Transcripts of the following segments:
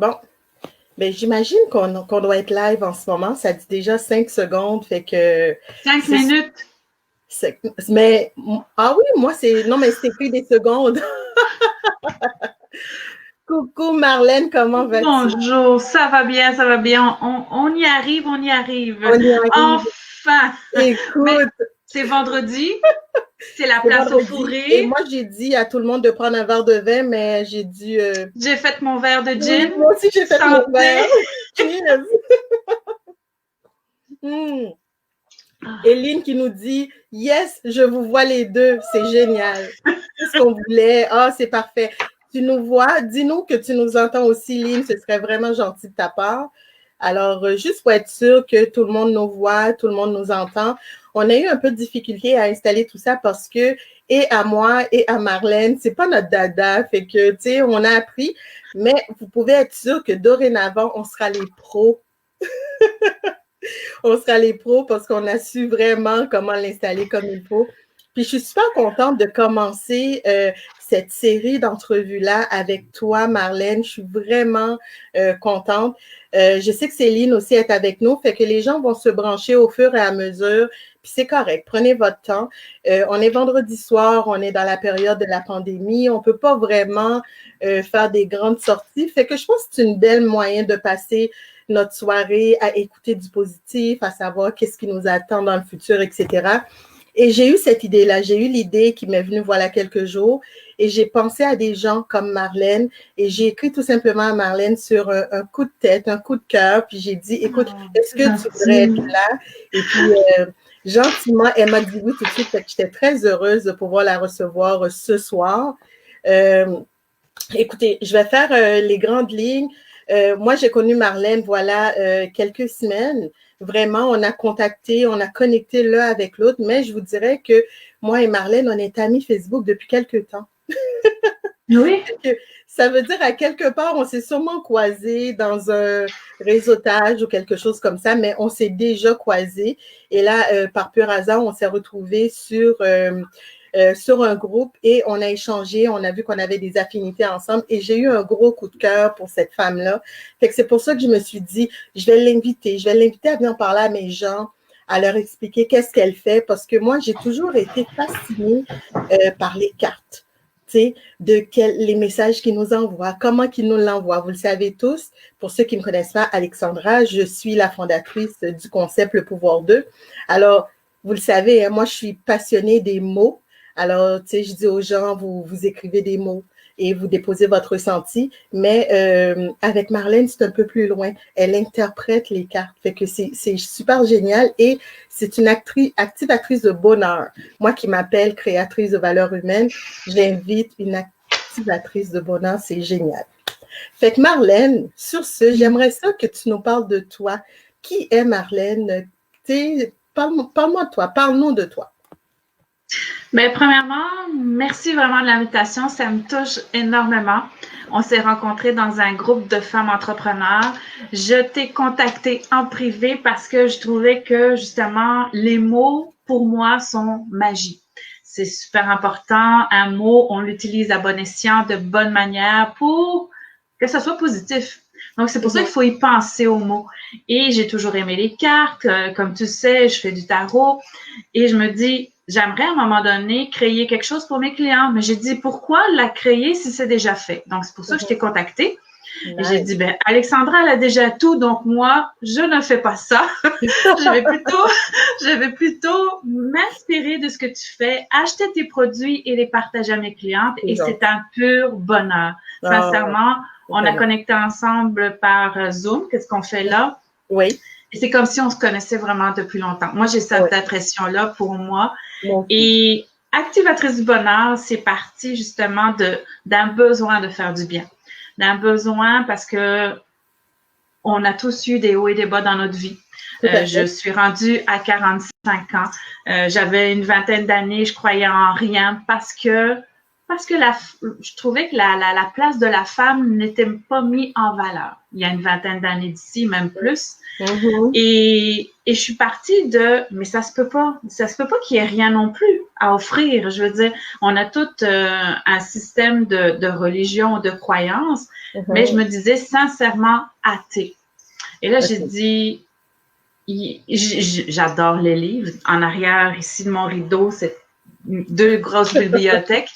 Bon, ben j'imagine qu'on doit être live en ce moment. Ça dit déjà 5 secondes, fait que 5 minutes. Mais ah oui, moi c'est non mais c'est écrit des secondes. Coucou Marlène, comment vas-tu? Bonjour, ça va bien, ça va bien. On y arrive, on y arrive. On y arrive. Enfin, mais Écoute, c'est vendredi, c'est la c'est place au vendredi et fourré. moi j'ai dit à tout le monde de prendre un verre de vin, mais j'ai dû. J'ai fait mon verre de Oui, gin. moi aussi j'ai fait mon Santé. verre. Cheers. Hmm. Éline qui nous dit yes, je vous vois les deux, c'est génial. C'est ce qu'on voulait. Ah, c'est parfait. Tu nous vois, dis-nous que tu nous entends aussi, Lynn, ce serait vraiment gentil de ta part. Alors, juste pour être sûr que tout le monde nous voit, tout le monde nous entend, on a eu un peu de difficulté à installer tout ça parce que, et à moi et à Marlène, c'est pas notre dada, fait que, tu sais, on a appris, mais vous pouvez être sûr que dorénavant, on sera les pros. On sera les pros parce qu'on a su vraiment comment l'installer comme il faut. Puis je suis super contente de commencer cette série d'entrevues-là avec toi, Marlène. Je suis vraiment contente. Je sais que Céline aussi est avec nous, fait que les gens vont se brancher au fur et à mesure. Puis c'est correct, prenez votre temps. On est vendredi soir, on est dans la période de la pandémie. On ne peut pas vraiment faire des grandes sorties. Fait que je pense que c'est une belle moyen de passer notre soirée à écouter du positif, à savoir qu'est-ce qui nous attend dans le futur, etc. Et j'ai eu cette idée-là, j'ai eu l'idée qui m'est venue voilà quelques jours et j'ai pensé à des gens comme Marlène et j'ai écrit tout simplement à Marlène sur un coup de tête, un coup de cœur, puis j'ai dit, écoute, est-ce que tu voudrais être là? Et puis, gentiment, elle m'a dit oui tout de suite, fait que j'étais très heureuse de pouvoir la recevoir ce soir. Écoutez, je vais faire les grandes lignes. Moi, j'ai connu Marlène, voilà, quelques semaines. Vraiment, on a contacté, on a connecté l'un avec l'autre, mais je vous dirais que moi et Marlène, on est amis Facebook depuis quelques temps. Oui. Ça veut dire à quelque part, on s'est sûrement croisés dans un réseautage ou quelque chose comme ça, mais on s'est déjà croisés. Et là, par pur hasard, on s'est retrouvés sur un groupe et on a échangé, on a vu qu'on avait des affinités ensemble et j'ai eu un gros coup de cœur pour cette femme-là. Fait que c'est pour ça que je me suis dit, je vais l'inviter à venir parler à mes gens, à leur expliquer qu'est-ce qu'elle fait parce que moi, j'ai toujours été fascinée par les cartes. Les messages qu'ils nous envoient, comment qu'ils nous l'envoient. Vous le savez tous, pour ceux qui ne me connaissent pas, Alexandra, je suis la fondatrice du concept Le Pouvoir d'eux. Alors, vous le savez, hein, moi, je suis passionnée des mots. Alors, tu sais, je dis aux gens, vous écrivez des mots et vous déposez votre ressenti. Mais avec Marlène, c'est un peu plus loin. Elle interprète les cartes. Fait que c'est super génial et c'est une activatrice de bonheur. Moi qui m'appelle créatrice de valeurs humaines, j'invite une activatrice de bonheur. C'est génial. Fait que Marlène, sur ce, j'aimerais ça que tu nous parles de toi. Qui est Marlène? Parle-moi de toi. Parle-nous de toi. Bien, premièrement, merci vraiment de l'invitation. Ça me touche énormément. On s'est rencontrés dans un groupe de femmes entrepreneurs. Je t'ai contacté en privé parce que je trouvais que, justement, les mots, pour moi, sont magie. C'est super important. Un mot, on l'utilise à bon escient, de bonne manière pour que ça soit positif. Donc, c'est pour ça qu'il faut y penser aux mots. Et j'ai toujours aimé les cartes. Comme tu sais, je fais du tarot. Et je me dis, j'aimerais à un moment donné créer quelque chose pour mes clients. Mais j'ai dit, pourquoi la créer si c'est déjà fait? Donc, c'est pour ça que je t'ai contactée. Nice. Et j'ai dit, ben, Alexandra, elle a déjà tout, donc moi, je ne fais pas ça. je vais plutôt m'inspirer de ce que tu fais, acheter tes produits et les partager à mes clientes. Et c'est un pur bonheur. Sincèrement, on a connecté ensemble par Zoom. Qu'est-ce qu'on fait là? Oui. Et c'est comme si on se connaissait vraiment depuis longtemps. Moi, j'ai cette impression-là pour moi. Et activatrice du bonheur, c'est parti justement d'un besoin de faire du bien. D'un besoin parce que on a tous eu des hauts et des bas dans notre vie. Je suis rendue à 45 ans. J'avais une vingtaine d'années, je croyais en rien parce que parce que je trouvais que la place de la femme n'était pas mise en valeur. Il y a une vingtaine d'années d'ici, même plus. Et je suis partie mais ça se peut pas qu'il y ait rien non plus à offrir. Je veux dire, on a tout un système de religion, de croyance, mais je me disais sincèrement athée. Et là, j'ai dit, j'adore les livres. En arrière, ici de mon rideau, c'est 2 grosses bibliothèques.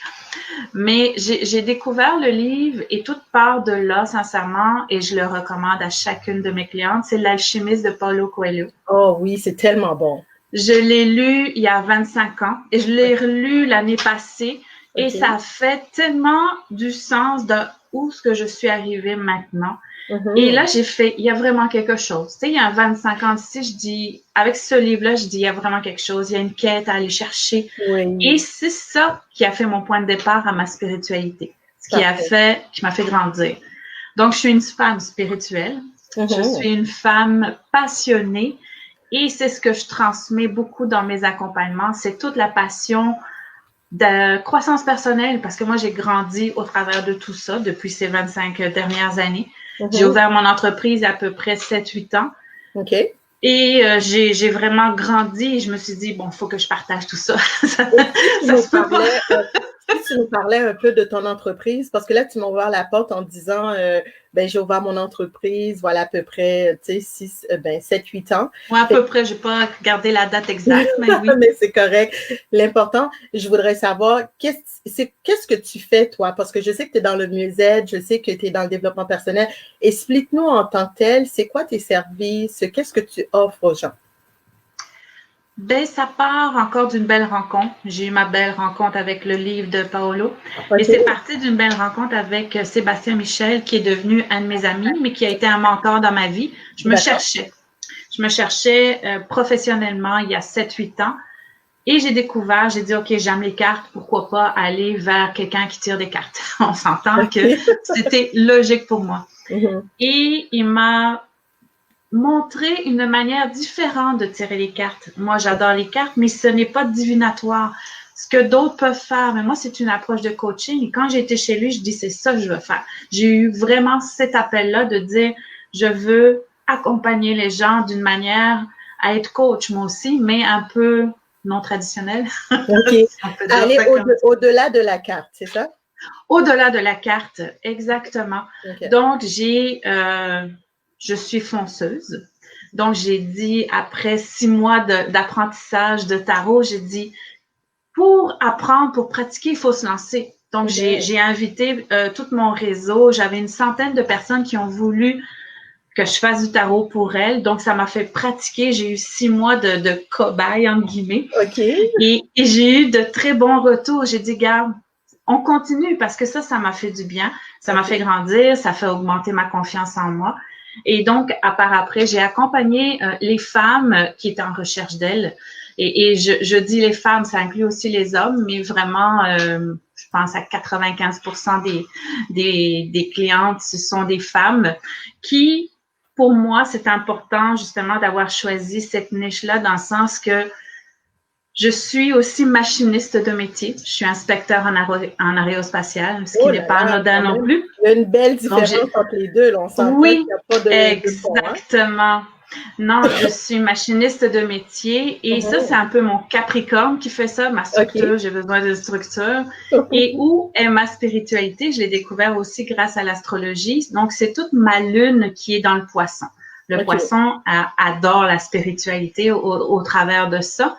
Mais j'ai découvert le livre et tout part de là, sincèrement, et je le recommande à chacune de mes clientes. C'est L'Alchimiste de Paulo Coelho. Oh oui, c'est tellement bon. Je l'ai lu il y a 25 ans et je l'ai relu l'année passée et ça a fait tellement du sens de où est-ce que je suis arrivée maintenant. Et là, j'ai fait, il y a vraiment quelque chose. Tu sais, il y a 25 ans d'ici, je dis, avec ce livre-là, je dis, il y a vraiment quelque chose. Il y a une quête à aller chercher. Oui. Et c'est ça qui a fait mon point de départ à ma spiritualité. Ce qui m'a fait grandir. Donc, je suis une femme spirituelle. Je suis une femme passionnée. Et c'est ce que je transmets beaucoup dans mes accompagnements. C'est toute la passion de croissance personnelle, parce que moi, j'ai grandi au travers de tout ça depuis ces 25 dernières années. J'ai ouvert mon entreprise à peu près 7-8 ans. Et j'ai vraiment grandi et je me suis dit, bon, il faut que je partage tout ça. Tu nous parlais un peu de ton entreprise, parce que là, tu m'as ouvert la porte en disant, j'ai ouvert mon entreprise, voilà, à peu près, 7-8 ans. Oui, à peu près, je n'ai pas gardé la date exacte, mais oui. Mais c'est correct. L'important, je voudrais savoir, qu'est-ce que tu fais, toi? Parce que je sais que tu es dans le mieux-être, je sais que tu es dans le développement personnel. Explique-nous en tant que tel, c'est quoi tes services? Qu'est-ce que tu offres aux gens? Ben, ça part encore d'une belle rencontre. J'ai eu ma belle rencontre avec le livre de Paolo. Et c'est parti d'une belle rencontre avec Sébastien Michel, qui est devenu un de mes amis, mais qui a été un mentor dans ma vie. Je me cherchais professionnellement il y a 7-8 ans. Et j'ai dit, OK, j'aime les cartes, pourquoi pas aller vers quelqu'un qui tire des cartes. On s'entend que c'était logique pour moi. Et il m'a montrer une manière différente de tirer les cartes. Moi, j'adore les cartes, mais ce n'est pas divinatoire. Ce que d'autres peuvent faire, mais moi, c'est une approche de coaching. Et quand j'ai été chez lui, je dis, c'est ça que je veux faire. J'ai eu vraiment cet appel-là de dire, je veux accompagner les gens d'une manière à être coach, moi aussi, mais un peu non traditionnelle. Aller au-delà de la carte, c'est ça? Au-delà de la carte, exactement. Donc, je suis fonceuse. Donc, j'ai dit, après 6 mois d'apprentissage de tarot, j'ai dit, pour apprendre, pour pratiquer, il faut se lancer. Donc, j'ai invité tout mon réseau. J'avais une centaine de personnes qui ont voulu que je fasse du tarot pour elles. Donc, ça m'a fait pratiquer. J'ai eu 6 mois de cobaye, entre guillemets. Et j'ai eu de très bons retours. J'ai dit, garde, on continue parce que ça m'a fait du bien. Ça m'a fait grandir. Ça fait augmenter ma confiance en moi. Et donc, après, j'ai accompagné les femmes qui étaient en recherche d'elles. Et je dis les femmes, ça inclut aussi les hommes, mais vraiment, je pense à 95% des clientes, ce sont des femmes qui, pour moi, c'est important justement d'avoir choisi cette niche-là dans le sens que je suis aussi machiniste de métier. Je suis inspecteur en aérospatial, ce qui n'est pas anodin non plus. Il y a une belle différence entre les deux. Là, on s'entend oui, qu'il n'y a pas de exactement. Non, je suis machiniste de métier et ça, c'est un peu mon Capricorne qui fait ça, ma structure. J'ai besoin de structure. Et où est ma spiritualité? Je l'ai découvert aussi grâce à l'astrologie. Donc, c'est toute ma lune qui est dans le poisson. Le poisson adore la spiritualité au travers de ça.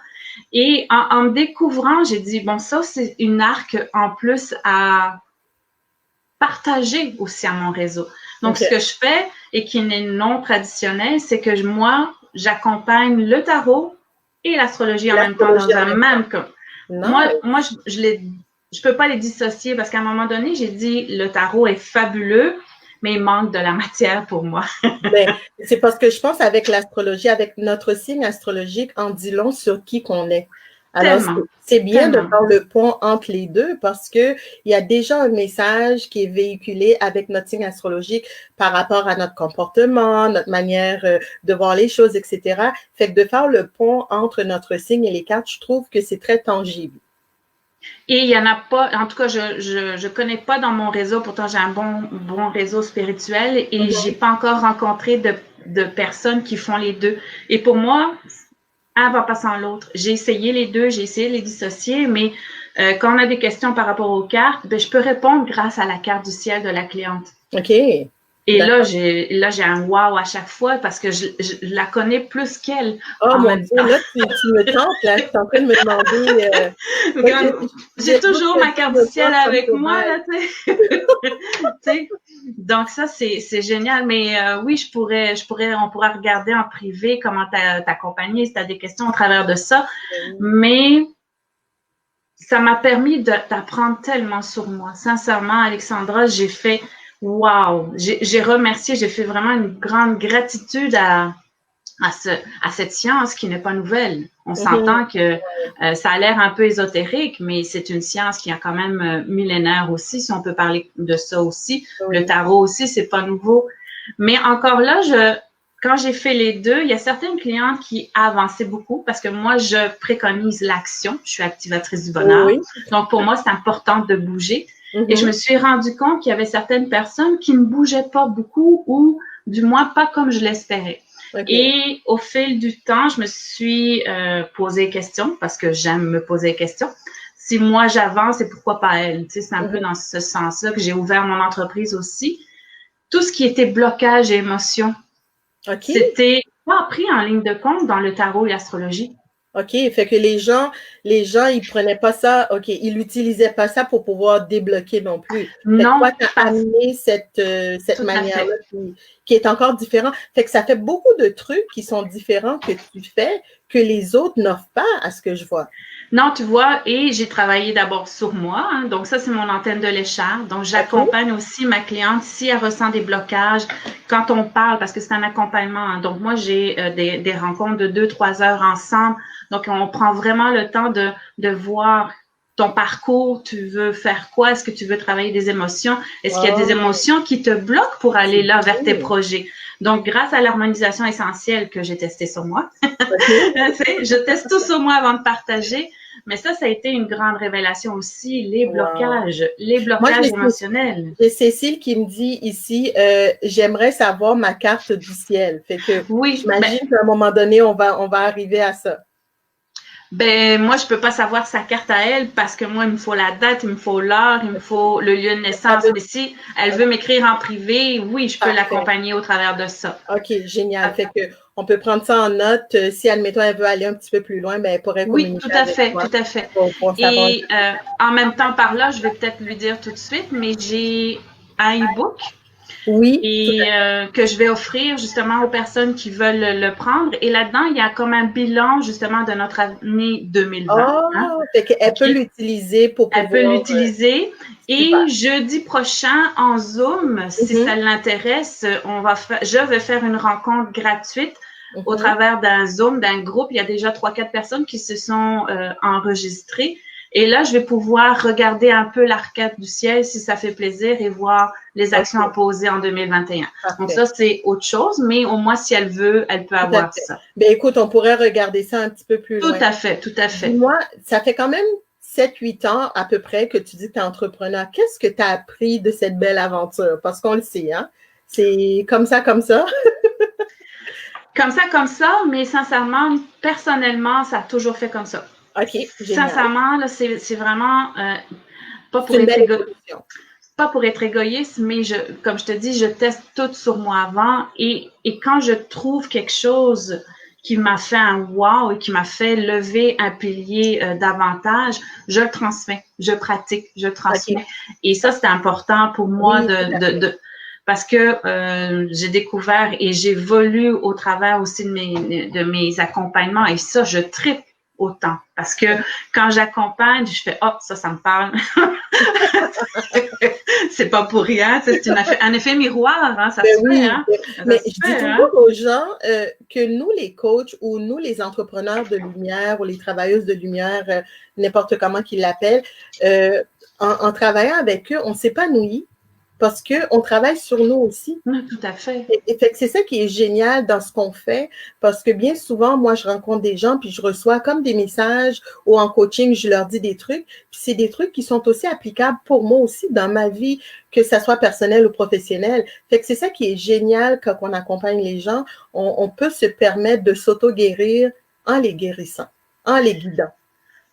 Et en me découvrant, j'ai dit, bon, ça, c'est une arc en plus à partager aussi à mon réseau. Donc, ce que je fais et qui n'est non traditionnel, c'est que moi, j'accompagne le tarot et l'astrologie en même temps dans un même cas. Moi, je peux pas les dissocier parce qu'à un moment donné, j'ai dit, le tarot est fabuleux, mais il manque de la matière pour moi. C'est parce que je pense avec l'astrologie, avec notre signe astrologique, en dit long sur qui qu'on est. Alors, c'est bien de faire le pont entre les deux parce qu'il y a déjà un message qui est véhiculé avec notre signe astrologique par rapport à notre comportement, notre manière de voir les choses, etc. Fait que de faire le pont entre notre signe et les cartes, je trouve que c'est très tangible. Et il y en a pas, en tout cas, je connais pas dans mon réseau, pourtant j'ai un bon réseau spirituel et j'ai pas encore rencontré de personnes qui font les deux. Et pour moi, un va pas sans l'autre. J'ai essayé les deux, j'ai essayé de les dissocier, mais quand on a des questions par rapport aux cartes, ben, je peux répondre grâce à la carte du ciel de la cliente. OK. Et là, j'ai un wow à chaque fois parce que je la connais plus qu'elle. Oh mon Dieu, là, tu me tentes, là. Je suis en train de me demander. J'ai toujours ma carte du ciel avec moi, là, tu sais. Donc, ça, c'est génial. Mais oui, on pourra regarder en privé comment t'accompagner si tu as des questions au travers de ça. Mais ça m'a permis d'apprendre tellement sur moi. Sincèrement, Alexandra, j'ai fait wow! J'ai remercié, j'ai fait vraiment une grande gratitude à cette science qui n'est pas nouvelle. On s'entend que ça a l'air un peu ésotérique, mais c'est une science qui a quand même millénaire aussi, si on peut parler de ça aussi. Le tarot aussi, c'est pas nouveau. Mais encore là, quand j'ai fait les deux, il y a certaines clientes qui avançaient beaucoup parce que moi, je préconise l'action. Je suis activatrice du bonheur. Oui. Donc, pour moi, c'est important de bouger. Et je me suis rendu compte qu'il y avait certaines personnes qui ne bougeaient pas beaucoup ou du moins pas comme je l'espérais. Okay. Et au fil du temps, je me suis posé des questions parce que j'aime me poser des questions. Si moi j'avance, et pourquoi pas elle? Tu sais, c'est un peu dans ce sens-là que j'ai ouvert mon entreprise aussi. Tout ce qui était blocage et émotion, c'était pas pris en ligne de compte dans le tarot et l'astrologie. OK, fait que les gens, ils prenaient pas ça, OK, ils n'utilisaient pas ça pour pouvoir débloquer non plus. Non. Toi, tu as amené cette manière-là qui est encore différente. Fait que ça fait beaucoup de trucs qui sont différents que tu fais, que les autres n'offrent pas à ce que je vois. Non, tu vois, et j'ai travaillé d'abord sur moi. Hein, donc, ça, c'est mon antenne de l'écharpe. Donc, j'accompagne aussi ma cliente si elle ressent des blocages quand on parle, parce que c'est un accompagnement. Hein. Donc, moi, j'ai des rencontres de 2-3 heures ensemble. Donc, on prend vraiment le temps de voir ton parcours. Tu veux faire quoi? Est-ce que tu veux travailler des émotions? Est-ce qu'il y a des émotions qui te bloquent pour aller là vers tes projets? Donc, grâce à l'harmonisation essentielle que j'ai testée sur moi, je teste tout sur moi avant de partager. Mais ça a été une grande révélation aussi, les blocages émotionnels. J'ai Cécile qui me dit ici, j'aimerais savoir ma carte du ciel. Fait que j'imagine qu'à un moment donné, on va arriver à ça. Ben, moi, je peux pas savoir sa carte à elle parce que moi, il me faut la date, il me faut l'heure, il me faut le lieu de naissance. Mais si elle veut m'écrire en privé, oui, je peux l'accompagner au travers de ça. OK, génial. Fait que on peut prendre ça en note. Si, admettons, elle veut aller un petit peu plus loin, ben, elle pourrait communiquer. Oui, tout à fait, tout à fait. Et en même temps, par là, je vais peut-être lui dire tout de suite, mais j'ai un e-book. Oui. Et que je vais offrir justement aux personnes qui veulent le prendre. Et là-dedans, il y a comme un bilan justement de notre année 2020. Oh, hein? Fait qu'elle peut l'utiliser pour pouvoir... Elle peut l'utiliser. Et jeudi prochain, en Zoom, si ça l'intéresse, je vais faire une rencontre gratuite au travers d'un Zoom, d'un groupe. Il y a déjà 3-4 personnes qui se sont enregistrées. Et là, je vais pouvoir regarder un peu l'arcade du ciel si ça fait plaisir et voir les actions à poser en 2021. Donc ça, c'est autre chose, mais au moins, si elle veut, elle peut avoir ça. Ben écoute, on pourrait regarder ça un petit peu plus loin. Tout à fait, tout à fait. Moi, ça fait quand même 7-8 ans à peu près que tu dis que tu es entrepreneur. Qu'est-ce que tu as appris de cette belle aventure? Parce qu'on le sait, hein? C'est comme ça, comme ça. Comme ça, mais sincèrement, personnellement, ça a toujours fait comme ça. OK, génial. Sincèrement, là, c'est vraiment pas pour être égoïste, mais comme je te dis, je teste tout sur moi avant et quand je trouve quelque chose qui m'a fait un wow et qui m'a fait lever un pilier davantage, je le transmets, je pratique, je transmets. Et ça, c'est important pour moi parce que j'ai découvert et j'évolue au travers aussi de mes accompagnements et ça, je tripe autant. Parce que quand j'accompagne, je fais « Oh, ça me parle. » C'est pas pour rien. C'est un effet miroir. Hein, ça se fait. Hein? Mais je dis toujours aux gens que nous, les coachs ou nous, les entrepreneurs de lumière ou les travailleuses de lumière, n'importe comment qu'ils l'appellent, en travaillant avec eux, on s'épanouit. parce qu'on travaille sur nous aussi. Oui, tout à fait. Et fait que c'est ça qui est génial dans ce qu'on fait, parce que bien souvent, moi, je rencontre des gens, puis je reçois comme des messages ou en coaching, je leur dis des trucs, puis c'est des trucs qui sont aussi applicables pour moi aussi dans ma vie, que ça soit personnel ou professionnel. Fait que c'est ça qui est génial quand on accompagne les gens. On peut se permettre de s'auto-guérir en les guérissant, en les guidant.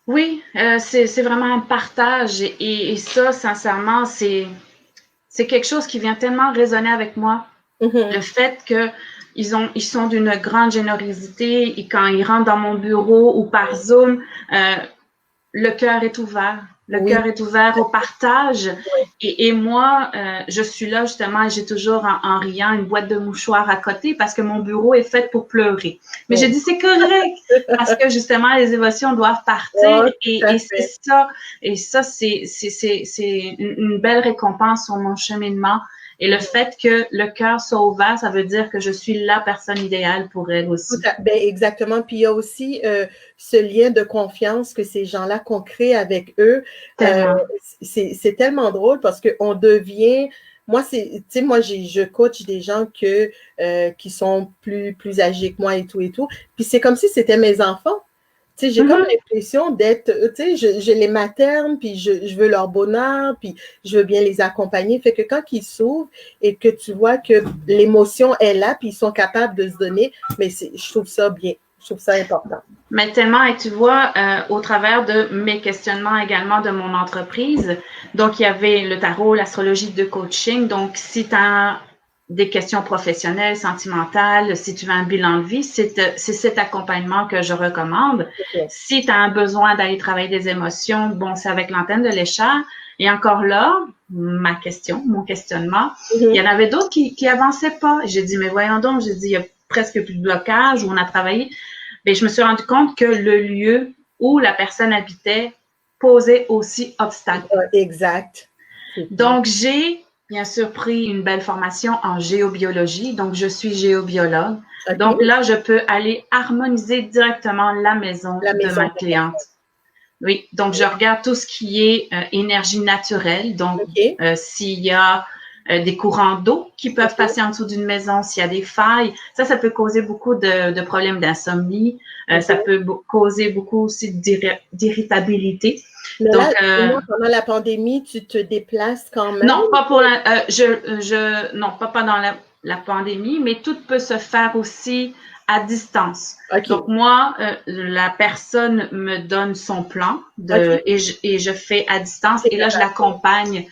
Oui, c'est vraiment un partage et ça, sincèrement, c'est quelque chose qui vient tellement résonner avec moi. Le fait que ils sont d'une grande générosité et quand ils rentrent dans mon bureau ou par Zoom, le cœur est ouvert. Le Oui. cœur est ouvert au partage. Oui. Et moi, je suis là justement et j'ai toujours en riant une boîte de mouchoirs à côté parce que mon bureau est fait pour pleurer. Mais j'ai dit c'est correct parce que justement les émotions doivent partir et c'est ça. Et ça, c'est une belle récompense sur mon cheminement. Et le fait que le cœur soit ouvert, ça veut dire que je suis la personne idéale pour elle aussi. Ben, exactement. Puis il y a aussi ce lien de confiance que ces gens-là qu'on crée avec eux. C'est tellement drôle parce qu'on devient. Moi, tu sais, moi, je coach des gens qui sont plus âgés que moi et tout et tout. Puis c'est comme si c'était mes enfants. Tu sais, j'ai comme l'impression d'être, tu sais, je les materne, puis je veux leur bonheur, puis je veux bien les accompagner. Fait que quand ils s'ouvrent et que tu vois que l'émotion est là, puis ils sont capables de se donner, mais je trouve ça bien. Je trouve ça important. Mais tellement, et tu vois, au travers de mes questionnements également de mon entreprise, donc il y avait le tarot, l'astrologie de coaching. Donc, si tu as des questions professionnelles, sentimentales, si tu veux un bilan de vie, c'est cet accompagnement que je recommande. Okay. Si tu as un besoin d'aller travailler des émotions, bon, c'est avec l'antenne de l'écharpe. Et encore là, mon questionnement, il y en avait d'autres qui avançaient pas. J'ai dit, mais voyons donc, j'ai dit, il y a presque plus de blocage où on a travaillé. Mais je me suis rendu compte que le lieu où la personne habitait posait aussi obstacle. Exact. Donc, j'ai bien sûr pris une belle formation en géobiologie. Donc, je suis géobiologue. Okay. Donc, là, je peux aller harmoniser directement la maison de ma cliente. Oui, donc je regarde tout ce qui est énergie naturelle. Donc, s'il y a des courants d'eau qui peuvent passer en dessous d'une maison, s'il y a des failles, ça peut causer beaucoup de problèmes d'insomnie. Ça peut causer beaucoup aussi d'irritabilité. Mais donc, là, pendant la pandémie, tu te déplaces quand même? Non, pas pour non, pas pendant la pandémie, mais tout peut se faire aussi à distance. Okay. Donc, moi, la personne me donne son plan et je fais à distance. Et là, je l'accompagne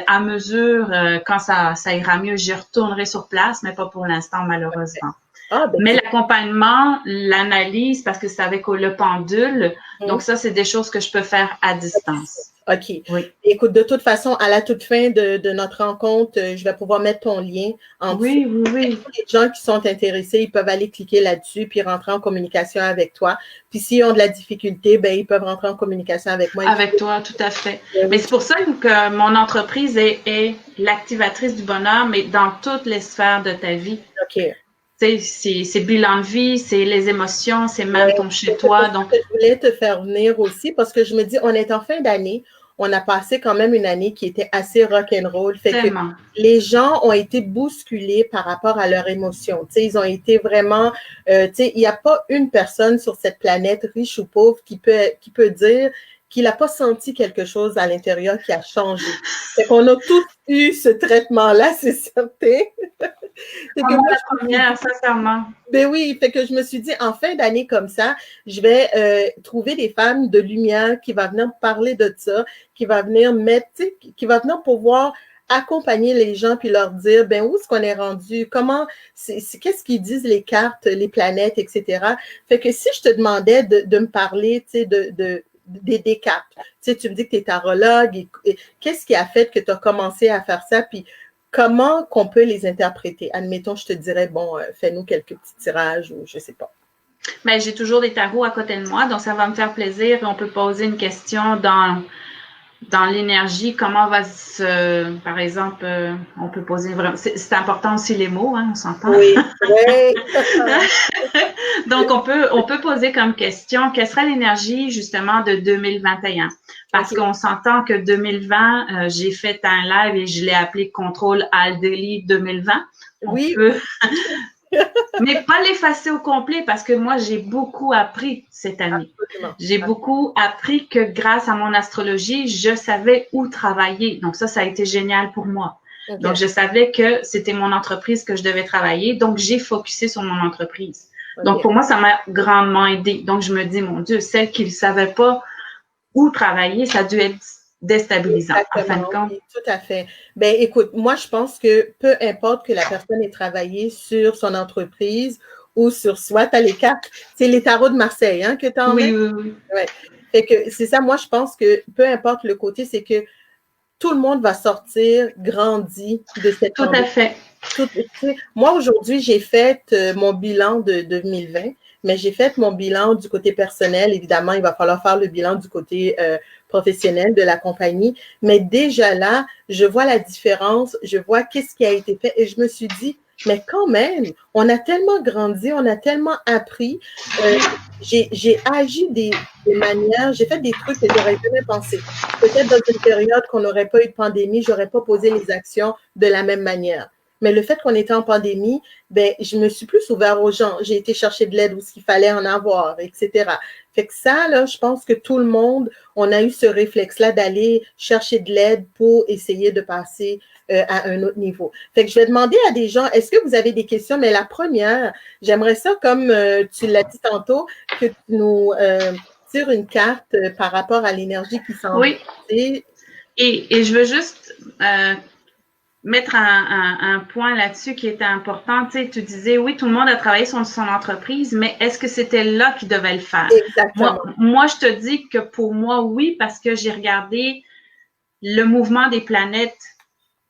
à mesure, quand ça ira mieux, j'y retournerai sur place, mais pas pour l'instant, malheureusement. Okay. Mais l'accompagnement, l'analyse, parce que c'est avec le pendule, donc ça, c'est des choses que je peux faire à distance. OK. Oui. Écoute, de toute façon, à la toute fin de notre rencontre, je vais pouvoir mettre ton lien en dessous. Oui. Les gens qui sont intéressés, ils peuvent aller cliquer là-dessus puis rentrer en communication avec toi. Puis s'ils ont de la difficulté, ben ils peuvent rentrer en communication avec moi. Avec toi, tout à fait. Mais c'est pour ça que mon entreprise est l'activatrice du bonheur, mais dans toutes les sphères de ta vie. OK. C'est bilan de vie, c'est les émotions, c'est même ton chez-toi. Donc, je voulais te faire venir aussi parce que je me dis, on est en fin d'année, on a passé quand même une année qui était assez rock'n'roll. Fait que les gens ont été bousculés par rapport à leurs émotions. Ils ont été vraiment, il n'y a pas une personne sur cette planète, riche ou pauvre, qui peut dire qu'il n'a pas senti quelque chose à l'intérieur qui a changé. Fait qu'on a tous eu ce traitement-là, c'est certain. La première, sincèrement. Ben oui, fait que je me suis dit, en fin d'année comme ça, je vais trouver des femmes de lumière qui vont venir parler de ça, qui va venir qui va venir pouvoir accompagner les gens puis leur dire, ben où est-ce qu'on est rendu, qu'est-ce qu'ils disent les cartes, les planètes, etc. Fait que si je te demandais de me parler, tu sais, des cartes. Tu sais, tu me dis que tu es tarologue et qu'est-ce qui a fait que tu as commencé à faire ça, puis comment qu'on peut les interpréter? Admettons, je te dirais, bon, fais-nous quelques petits tirages ou je sais pas. Ben, j'ai toujours des tarots à côté de moi, donc ça va me faire plaisir. On peut poser une question dans l'énergie, comment va par exemple, on peut poser vraiment, c'est important aussi les mots, hein, on s'entend. Oui. Donc, on peut poser comme question, quelle serait l'énergie justement de 2021? Parce qu'on s'entend que 2020, j'ai fait un live et je l'ai appelé Contrôle Alt Delete 2020. Oui. On peut, mais pas l'effacer au complet parce que moi, j'ai beaucoup appris cette année. J'ai beaucoup appris que grâce à mon astrologie, je savais où travailler. Donc ça a été génial pour moi. Okay. Donc, je savais que c'était mon entreprise que je devais travailler. Donc, j'ai focusé sur mon entreprise. Okay. Donc, pour moi, ça m'a grandement aidé. Donc, je me dis, mon Dieu, celle qui ne savait pas où travailler, ça a dû être déstabilisant. Exactement, en fin de compte. Oui, tout à fait. Ben, écoute, moi, je pense que peu importe que la personne ait travaillé sur son entreprise ou sur soi, tu as les cartes. C'est les tarots de Marseille hein, que tu en mets. Oui. Ouais. Fait que c'est ça, moi, je pense que peu importe le côté, c'est que tout le monde va sortir grandi de cette Tout à fait. Moi, aujourd'hui, j'ai fait mon bilan de 2020, mais j'ai fait mon bilan du côté personnel. Évidemment, il va falloir faire le bilan du côté professionnel de la compagnie. Mais déjà là, je vois la différence, je vois qu'est-ce qui a été fait et je me suis dit, mais quand même, on a tellement grandi, on a tellement appris. J'ai agi des manières, j'ai fait des trucs que j'aurais jamais pensé. Peut-être dans une période qu'on n'aurait pas eu de pandémie, j'aurais pas posé les actions de la même manière. Mais le fait qu'on était en pandémie, ben, je me suis plus ouvert aux gens. J'ai été chercher de l'aide où il fallait en avoir, etc. Fait que ça, là, je pense que tout le monde, on a eu ce réflexe-là d'aller chercher de l'aide pour essayer de passer à un autre niveau. Fait que je vais demander à des gens, est-ce que vous avez des questions? Mais la première, j'aimerais ça, comme tu l'as dit tantôt, que tu nous tires une carte par rapport à l'énergie qui s'en va. Oui. Et je veux juste mettre un point là-dessus qui était important. Tu sais, tu disais, oui, tout le monde a travaillé sur son entreprise, mais est-ce que c'était là qu'il devait le faire? Exactement. Moi, je te dis que pour moi, oui, parce que j'ai regardé le mouvement des planètes,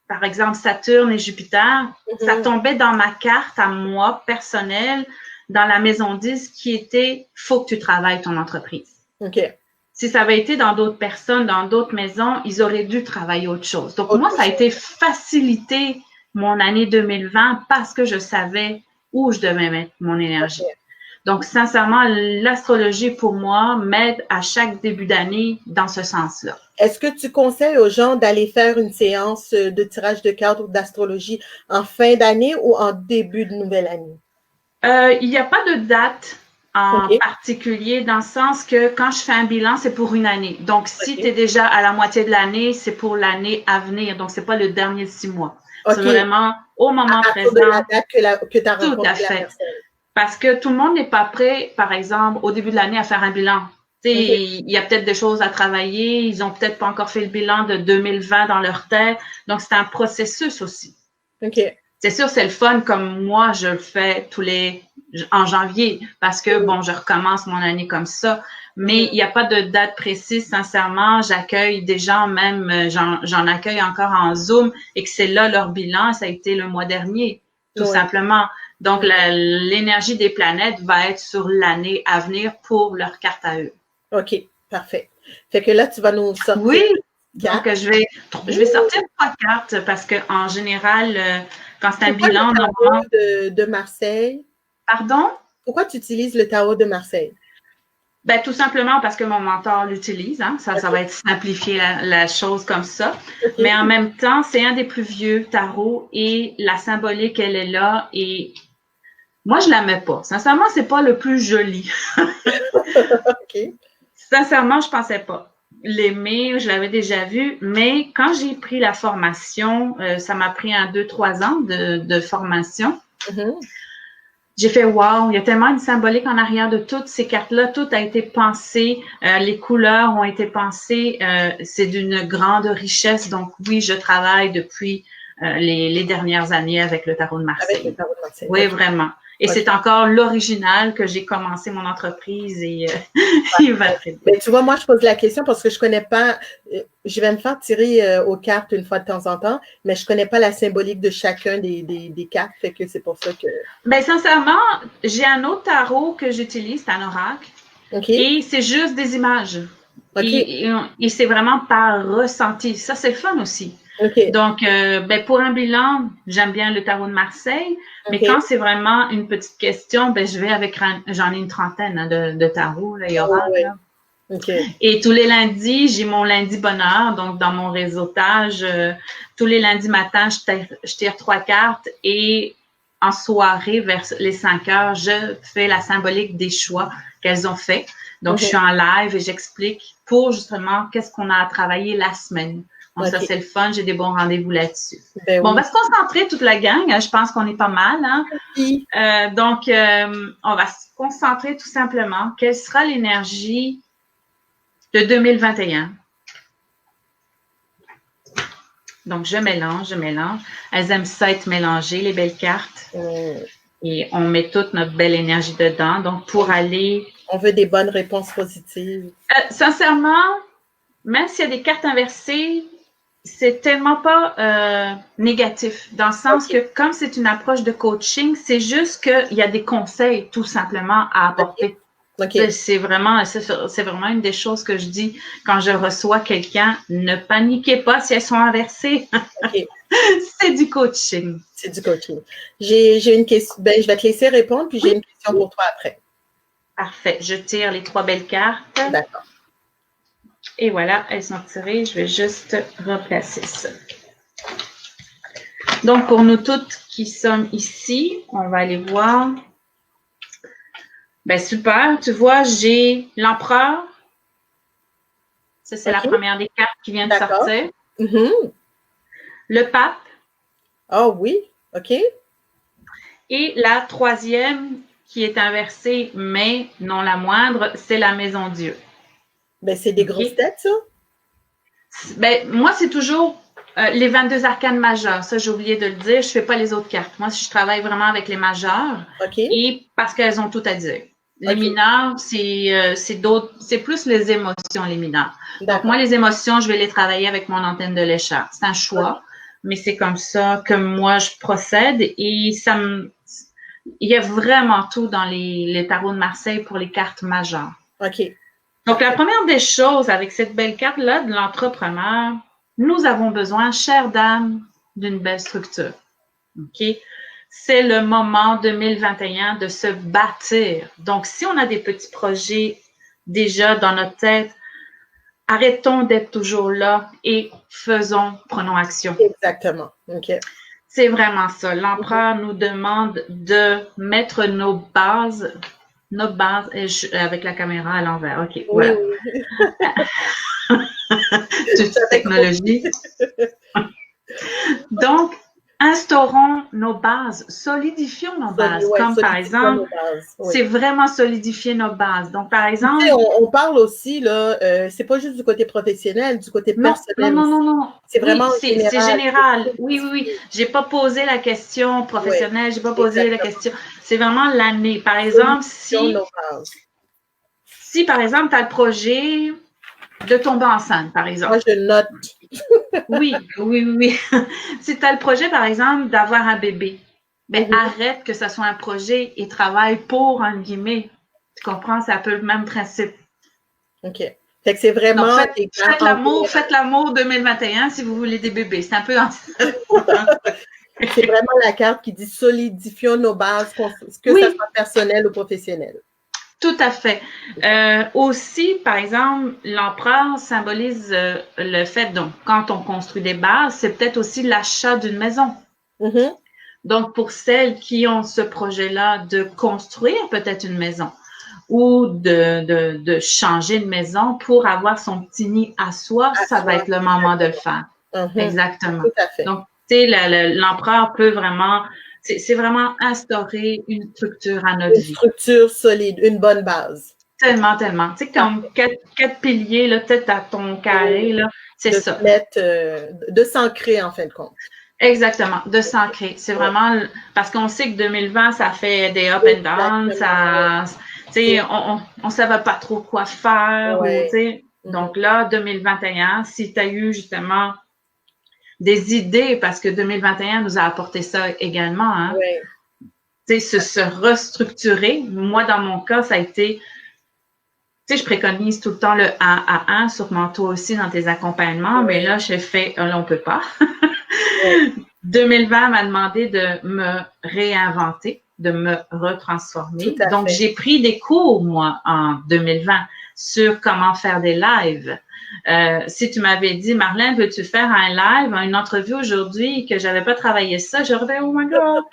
par exemple Saturne et Jupiter, ça tombait dans ma carte à moi, personnelle, dans la maison 10, qui était « faut que tu travailles ton entreprise ». OK. Si ça avait été dans d'autres personnes, dans d'autres maisons, ils auraient dû travailler autre chose. Donc, moi, ça a été facilité mon année 2020 parce que je savais où je devais mettre mon énergie. Okay. Donc, sincèrement, l'astrologie, pour moi, m'aide à chaque début d'année dans ce sens-là. Est-ce que tu conseilles aux gens d'aller faire une séance de tirage de cartes ou d'astrologie en fin d'année ou en début de nouvelle année? Il n'y a pas de date en particulier, dans le sens que quand je fais un bilan, c'est pour une année. Donc, si tu es déjà à la moitié de l'année, c'est pour l'année à venir. Donc, c'est pas le dernier 6 mois. C'est vraiment au moment présent. De la date que tu as rencontré tout à fait. Parce que tout le monde n'est pas prêt, par exemple, au début de l'année à faire un bilan. Il y a peut-être des choses à travailler. Ils ont peut-être pas encore fait le bilan de 2020 dans leur tête. Donc, c'est un processus aussi. C'est sûr, c'est le fun comme moi, je le fais en janvier parce que, bon, je recommence mon année comme ça. Mais il n'y a pas de date précise, sincèrement. J'accueille des gens, même j'en accueille encore en Zoom et que c'est là leur bilan. Ça a été le mois dernier, tout simplement. Donc, l'énergie des planètes va être sur l'année à venir pour leur carte à eux. OK, parfait. Fait que là, tu vas nous sortir. Oui, donc je vais sortir 3 cartes parce qu'en général, quand c'est un bilan normalement de Marseille. Pardon? Pourquoi tu utilises le tarot de Marseille? Ben, tout simplement parce que mon mentor l'utilise. Hein? Ça va être simplifier la chose comme ça. Mais en même temps, c'est un des plus vieux tarots et la symbolique, elle est là. Et moi, je la mets pas. Sincèrement, c'est pas le plus joli. Sincèrement, je pensais pas l'aimer, je l'avais déjà vu, mais quand j'ai pris la formation, ça m'a pris 2-3 ans de formation. J'ai fait wow, il y a tellement une symbolique en arrière de toutes ces cartes-là, tout a été pensé, les couleurs ont été pensées, c'est d'une grande richesse. Donc oui, je travaille depuis les dernières années avec le tarot de Marseille. Avec le tarot de Marseille. Oui, vraiment. Et c'est encore l'original que j'ai commencé mon entreprise et il va très bien. Mais tu vois, moi, je pose la question parce que je connais pas, je vais me faire tirer aux cartes une fois de temps en temps, mais je connais pas la symbolique de chacun des cartes, fait que c'est pour ça que… Ben, sincèrement, j'ai un autre tarot que j'utilise, c'est un oracle. Et c'est juste des images. Et c'est vraiment par ressenti. Ça, c'est le fun aussi. OK. Donc, pour un bilan, j'aime bien le tarot de Marseille, mais OK. quand c'est vraiment une petite question, je vais avec, j'en ai une trentaine hein, de tarots, là, et Oh, oracles. ouais. Là. OK. Et tous les lundis, j'ai mon lundi bonheur. Donc, dans mon réseautage, tous les lundis matins, je tire 3 cartes et en soirée, vers les 5 heures, je fais la symbolique des choix qu'elles ont fait. Donc, je suis en live et j'explique pour justement qu'est-ce qu'on a à travailler la semaine. Donc, ça, c'est le fun. J'ai des bons rendez-vous là-dessus. Ben bon, oui. on va se concentrer toute la gang. Je pense qu'on est pas mal. Hein? Oui. Donc, on va se concentrer tout simplement. Quelle sera l'énergie de 2021? Donc, je mélange. Elles aiment ça être mélangées, les belles cartes. Et on met toute notre belle énergie dedans. Donc, pour aller... On veut des bonnes réponses positives. Sincèrement, même s'il y a des cartes inversées, c'est tellement pas négatif. Dans le sens que, comme c'est une approche de coaching, c'est juste qu'il y a des conseils, tout simplement, à apporter. Okay. C'est vraiment une des choses que je dis quand je reçois quelqu'un. Ne paniquez pas si elles sont inversées. Okay. C'est du coaching. C'est du coaching. J'ai une question. Ben, je vais te laisser répondre, puis j'ai une question pour toi après. Parfait. Je tire les 3 belles cartes. D'accord. Et voilà, elles sont tirées. Je vais juste replacer ça. Donc, pour nous toutes qui sommes ici, on va aller voir. Ben super, tu vois, j'ai l'empereur. Ça, c'est la première des cartes qui vient de sortir. Le pape. Oh oui, OK. Et la troisième qui est inversée, mais non la moindre, c'est la maison Dieu. Ben, c'est des grosses têtes, ça? Ben, moi, c'est toujours les 22 arcanes majeures. Ça, j'ai oublié de le dire. Je ne fais pas les autres cartes. Moi, je travaille vraiment avec les majeures. OK. Et parce qu'elles ont tout à dire. Les mineurs, c'est plus les émotions, les mineurs. Donc, moi, les émotions, je vais les travailler avec mon antenne de lécheur. C'est un choix, mais c'est comme ça que moi, je procède. Et il y a vraiment tout dans les tarots de Marseille pour les cartes majeures. OK. Donc, la première des choses avec cette belle carte-là de l'entrepreneur, nous avons besoin, chère dame, d'une belle structure. OK? C'est le moment 2021 de se bâtir. Donc, si on a des petits projets déjà dans notre tête, arrêtons d'être toujours là et prenons action. Exactement. OK. C'est vraiment ça. L'empereur nous demande de mettre nos bases avec la caméra à l'envers. OK, voilà. Toute technologie. Donc, instaurons nos bases, solidifions nos bases. Comme par exemple, c'est vraiment solidifier nos bases. Donc, par exemple... Tu sais, on parle aussi, là, c'est pas juste du côté professionnel, du côté personnel. Non. C'est vraiment c'est général. Oui. J'ai pas posé la question professionnelle, j'ai pas posé la question. C'est vraiment l'année. Par exemple, si par exemple, tu as le projet de tomber enceinte, par exemple. Moi, je note. Oui. Si tu as le projet, par exemple, d'avoir un bébé, ben arrête que ce soit un projet et travaille pour, en guillemets. Tu comprends? C'est un peu le même principe. OK. Fait que c'est vraiment... Donc, faites l'amour 2021 si vous voulez des bébés. C'est un peu... C'est vraiment la carte qui dit solidifions nos bases, que ça soit personnel ou professionnel. Tout à fait. Aussi, par exemple, l'empereur symbolise le fait, donc, quand on construit des bases, c'est peut-être aussi l'achat d'une maison. Donc, pour celles qui ont ce projet-là de construire peut-être une maison ou de changer de maison pour avoir son petit nid à soi, ça va être le moment de le faire. Exactement. Tout à fait. Donc, tu sais, l'empereur peut vraiment... C'est vraiment instaurer une structure à notre vie. Une structure solide, une bonne base. Tellement. Tu sais, comme 4 piliers, là, peut-être à ton carré, là, c'est ça. De s'ancrer, en fin de compte. Exactement, de s'ancrer. C'est vraiment... Parce qu'on sait que 2020, ça fait des up and down, ça... Tu sais, on ne savait pas trop quoi faire. Tu sais. Donc là, 2021, si tu as eu justement... des idées, parce que 2021 nous a apporté ça également. Hein? Tu sais, se restructurer. Moi, dans mon cas, ça a été sais, je préconise tout le temps le 1 à 1, sûrement toi aussi dans tes accompagnements, mais là, j'ai fait, là, on peut pas. 2020 m'a demandé de me réinventer, de me retransformer. Tout à Donc, fait. j'ai pris des cours, moi, en 2020 sur comment faire des lives. Si tu m'avais dit, Marlène, veux-tu faire un live, une entrevue aujourd'hui, que j'avais pas travaillé ça, j'aurais dit, oh my God!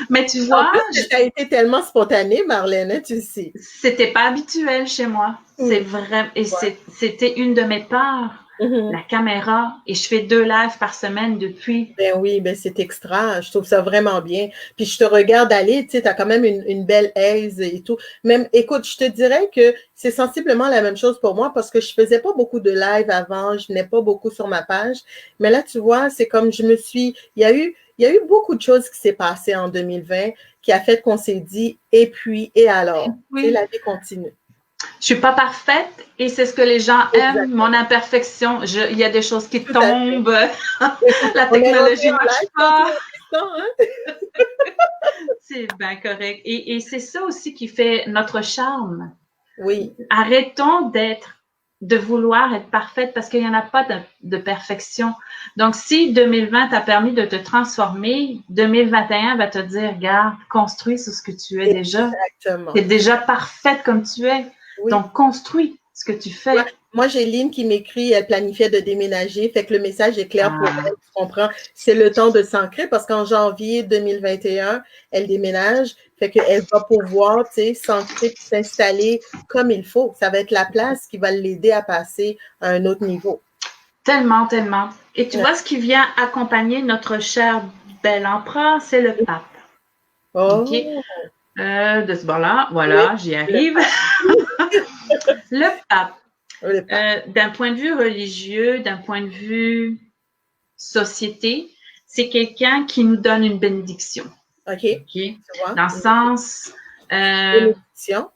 Mais tu En vois, plus, ça a été tellement spontané, Marlène, hein, tu sais. c'était pas habituel chez moi. C'est vrai, et c'était une de mes parts, la caméra, et je fais 2 lives par semaine depuis. Ben oui, ben c'est extra. Je trouve ça vraiment bien. Puis je te regarde aller, tu sais, tu as quand même une belle aise et tout. Même, écoute, je te dirais que c'est sensiblement la même chose pour moi parce que je faisais pas beaucoup de live avant, je n'ai pas beaucoup sur ma page. Mais là, tu vois, c'est comme il y a eu beaucoup de choses qui s'est passé en 2020 qui a fait qu'on s'est dit, et puis, et alors? Oui. Et la vie continue. Je suis pas parfaite et c'est ce que les gens aiment, mon imperfection. Il y a des choses qui tombent, la technologie ne marche pas. C'est bien correct. Et c'est ça aussi qui fait notre charme. Oui. Arrêtons de vouloir être parfaite parce qu'il n'y en a pas de perfection. Donc, si 2020 t'a permis de te transformer, 2021 va te dire, regarde, construis sur ce que tu es déjà. Exactement. Tu es déjà parfaite comme tu es. Oui. Donc, construis ce que tu fais. Moi, j'ai Lynn qui m'écrit, elle planifiait de déménager, fait que le message est clair pour elle, tu comprends? C'est le temps de s'ancrer parce qu'en janvier 2021, elle déménage, fait qu'elle va pouvoir, tu sais, s'ancrer puis s'installer comme il faut. Ça va être la place qui va l'aider à passer à un autre niveau. Tellement, tellement. Et tu vois, ce qui vient accompagner notre cher bel empereur, c'est le pape. Oh. Okay? De ce bord-là, voilà, j'y arrive. Le pape. D'un point de vue religieux, d'un point de vue société, c'est quelqu'un qui nous donne une bénédiction. OK. Dans le sens... bénédiction?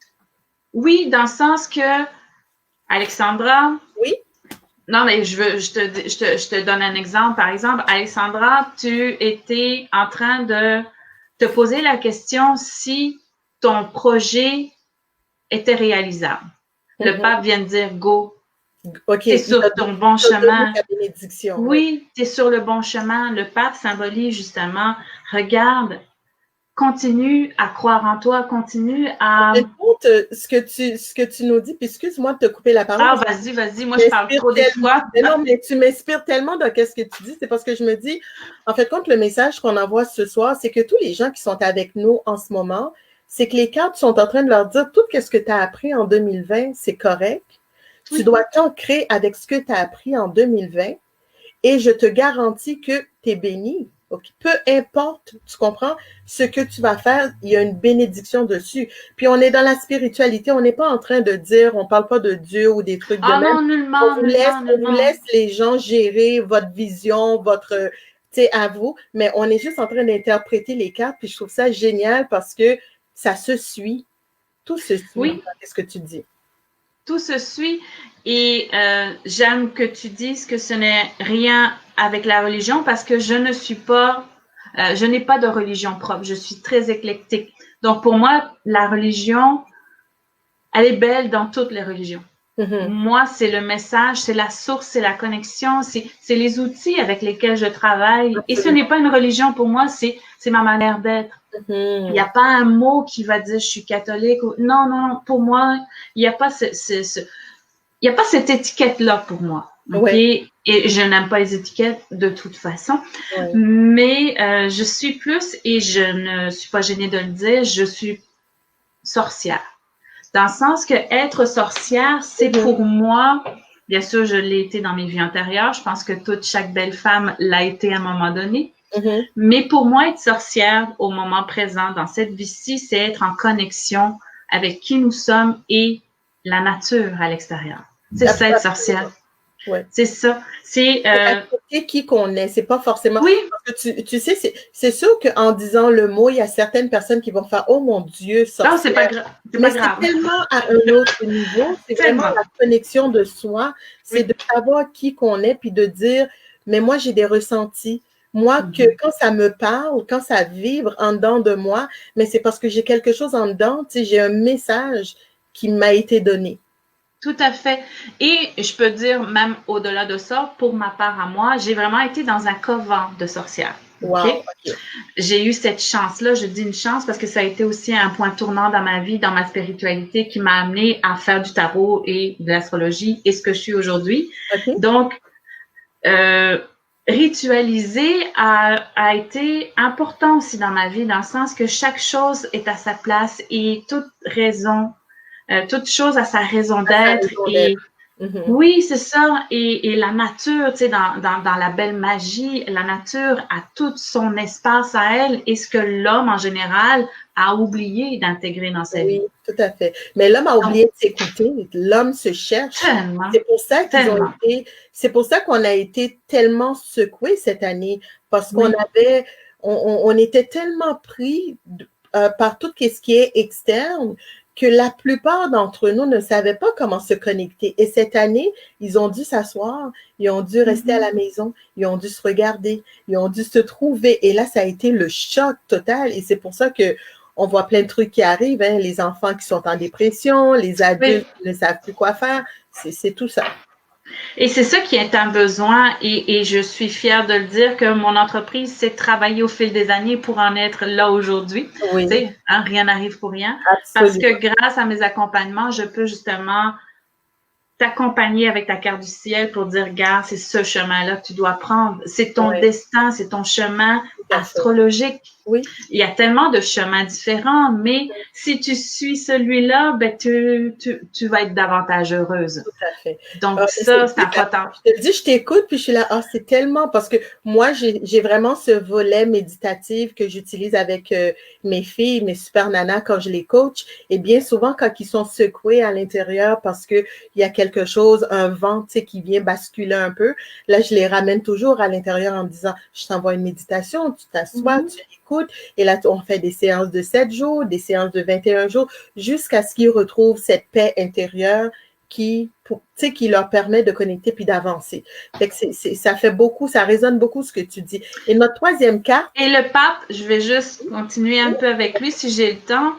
Oui, dans le sens que, Alexandra... Oui? Non, mais je te donne un exemple. Par exemple, Alexandra, tu étais en train de te poser la question si ton projet était réalisable. Le pape vient de dire go. OK. Tu es sur ton bon chemin. Oui, tu es sur le bon chemin. Le pape symbolise justement, regarde, continue à croire en toi, continue à... Écoute, ce que tu nous dis, puis excuse-moi de te couper la parole. Ah, vas-y, moi je parle trop des fois. Mais non, mais tu m'inspires tellement dans ce que tu dis, c'est parce que je me dis, en fait, compte le message qu'on envoie ce soir, c'est que tous les gens qui sont avec nous en ce moment, c'est que les cartes sont en train de leur dire tout ce que tu as appris en 2020, c'est correct. Oui. Tu dois t'ancrer avec ce que tu as appris en 2020 et je te garantis que tu es béni. Okay. Peu importe, tu comprends, ce que tu vas faire, il y a une bénédiction dessus. Puis on est dans la spiritualité, on n'est pas en train de dire, on parle pas de Dieu ou des trucs de même. Non, nullement, on vous laisse les gens gérer votre vision, votre, tu sais, à vous, mais on est juste en train d'interpréter les cartes, puis je trouve ça génial parce que ça se suit. Tout se suit. Oui. Qu'est-ce que tu dis? Tout se suit et j'aime que tu dises que ce n'est rien avec la religion parce que je n'ai pas de religion propre. Je suis très éclectique. Donc, pour moi, la religion, elle est belle dans toutes les religions. Mm-hmm. Moi, c'est le message, c'est la source, c'est la connexion, c'est les outils avec lesquels je travaille. Et ce n'est pas une religion pour moi, c'est ma manière d'être. Il n'y a pas un mot qui va dire je suis catholique. Non, pour moi, il n'y a pas il y a pas cette étiquette-là pour moi. Okay? Ouais. Et je n'aime pas les étiquettes de toute façon. Ouais. Mais je suis plus, et je ne suis pas gênée de le dire, je suis sorcière. Dans le sens que être sorcière, c'est pour moi, bien sûr, je l'ai été dans mes vies antérieures. Je pense que chaque belle femme l'a été à un moment donné. Mais pour moi, être sorcière au moment présent, dans cette vie-ci, c'est être en connexion avec qui nous sommes et la nature à l'extérieur. C'est ça, être sorcière. Ouais. C'est ça. C'est accepter qui qu'on est. C'est pas forcément. Oui. Parce que tu sais, c'est sûr qu'en disant le mot, il y a certaines personnes qui vont faire oh mon Dieu, sorcière. Non, c'est pas grave. Mais c'est tellement à un autre niveau. C'est vraiment la connexion de soi. C'est de savoir qui qu'on est puis de dire mais moi j'ai des ressentis. Moi, que quand ça me parle, quand ça vibre en dedans de moi, mais c'est parce que j'ai quelque chose en dedans, tu sais, j'ai un message qui m'a été donné. Tout à fait. Et je peux dire, même au-delà de ça, pour ma part à moi, j'ai vraiment été dans un couvent de sorcières. Wow, Okay? OK. J'ai eu cette chance-là, je dis une chance parce que ça a été aussi un point tournant dans ma vie, dans ma spiritualité, qui m'a amené à faire du tarot et de l'astrologie et ce que je suis aujourd'hui. OK. Donc, ritualiser a été important aussi dans ma vie, dans le sens que chaque chose est à sa place et toute raison, toute chose a sa raison d'être. Et oui, c'est ça. Et la nature, tu sais, dans la belle magie, la nature a tout son espace à elle et ce que l'homme en général a oublié d'intégrer dans sa vie. Oui, tout à fait. Mais l'homme a oublié de s'écouter. L'homme se cherche. Tellement. C'est pour ça qu'ils ont Tellement. été, c'est pour ça qu'on a été tellement secoués cette année, parce qu'on Oui. avait, on était tellement pris par tout ce qui est externe que la plupart d'entre nous ne savaient pas comment se connecter. Et cette année, ils ont dû s'asseoir, ils ont dû rester à la maison, ils ont dû se regarder, ils ont dû se trouver. Et là, ça a été le choc total. Et c'est pour ça que on voit plein de trucs qui arrivent, hein, les enfants qui sont en dépression, les adultes qui ne savent plus quoi faire. C'est tout ça. Et c'est ça qui est un besoin et je suis fière de le dire que mon entreprise s'est travaillée au fil des années pour en être là aujourd'hui. Oui. Tu sais, hein, rien n'arrive pour rien. Absolument. Parce que grâce à mes accompagnements, je peux justement t'accompagner avec ta carte du ciel pour dire, regarde, c'est ce chemin-là que tu dois prendre. C'est ton destin, c'est ton chemin astrologique. Oui. Il y a tellement de chemins différents, mais si tu suis celui-là, ben tu vas être davantage heureuse. Tout à fait. Donc ça, c'est important. Je te le dis, je t'écoute, puis je suis là, c'est tellement, parce que moi, j'ai vraiment ce volet méditatif que j'utilise avec mes filles, mes super nanas, quand je les coach, et bien souvent, quand ils sont secoués à l'intérieur parce qu'il y a quelque chose, un vent, tu sais, qui vient basculer un peu, là, je les ramène toujours à l'intérieur en me disant, je t'envoie une méditation, tu t'assois, tu écoutes, et là, on fait des séances de 7 jours, des séances de 21 jours, jusqu'à ce qu'ils retrouvent cette paix intérieure qui leur permet de connecter puis d'avancer. Fait que ça fait beaucoup, ça résonne beaucoup ce que tu dis. Et notre troisième carte. Et le pape, je vais juste continuer un peu avec lui si j'ai le temps.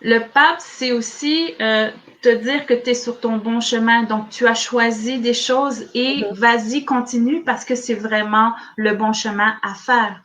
Le pape, c'est aussi te dire que tu es sur ton bon chemin. Donc, tu as choisi des choses et vas-y, continue parce que c'est vraiment le bon chemin à faire.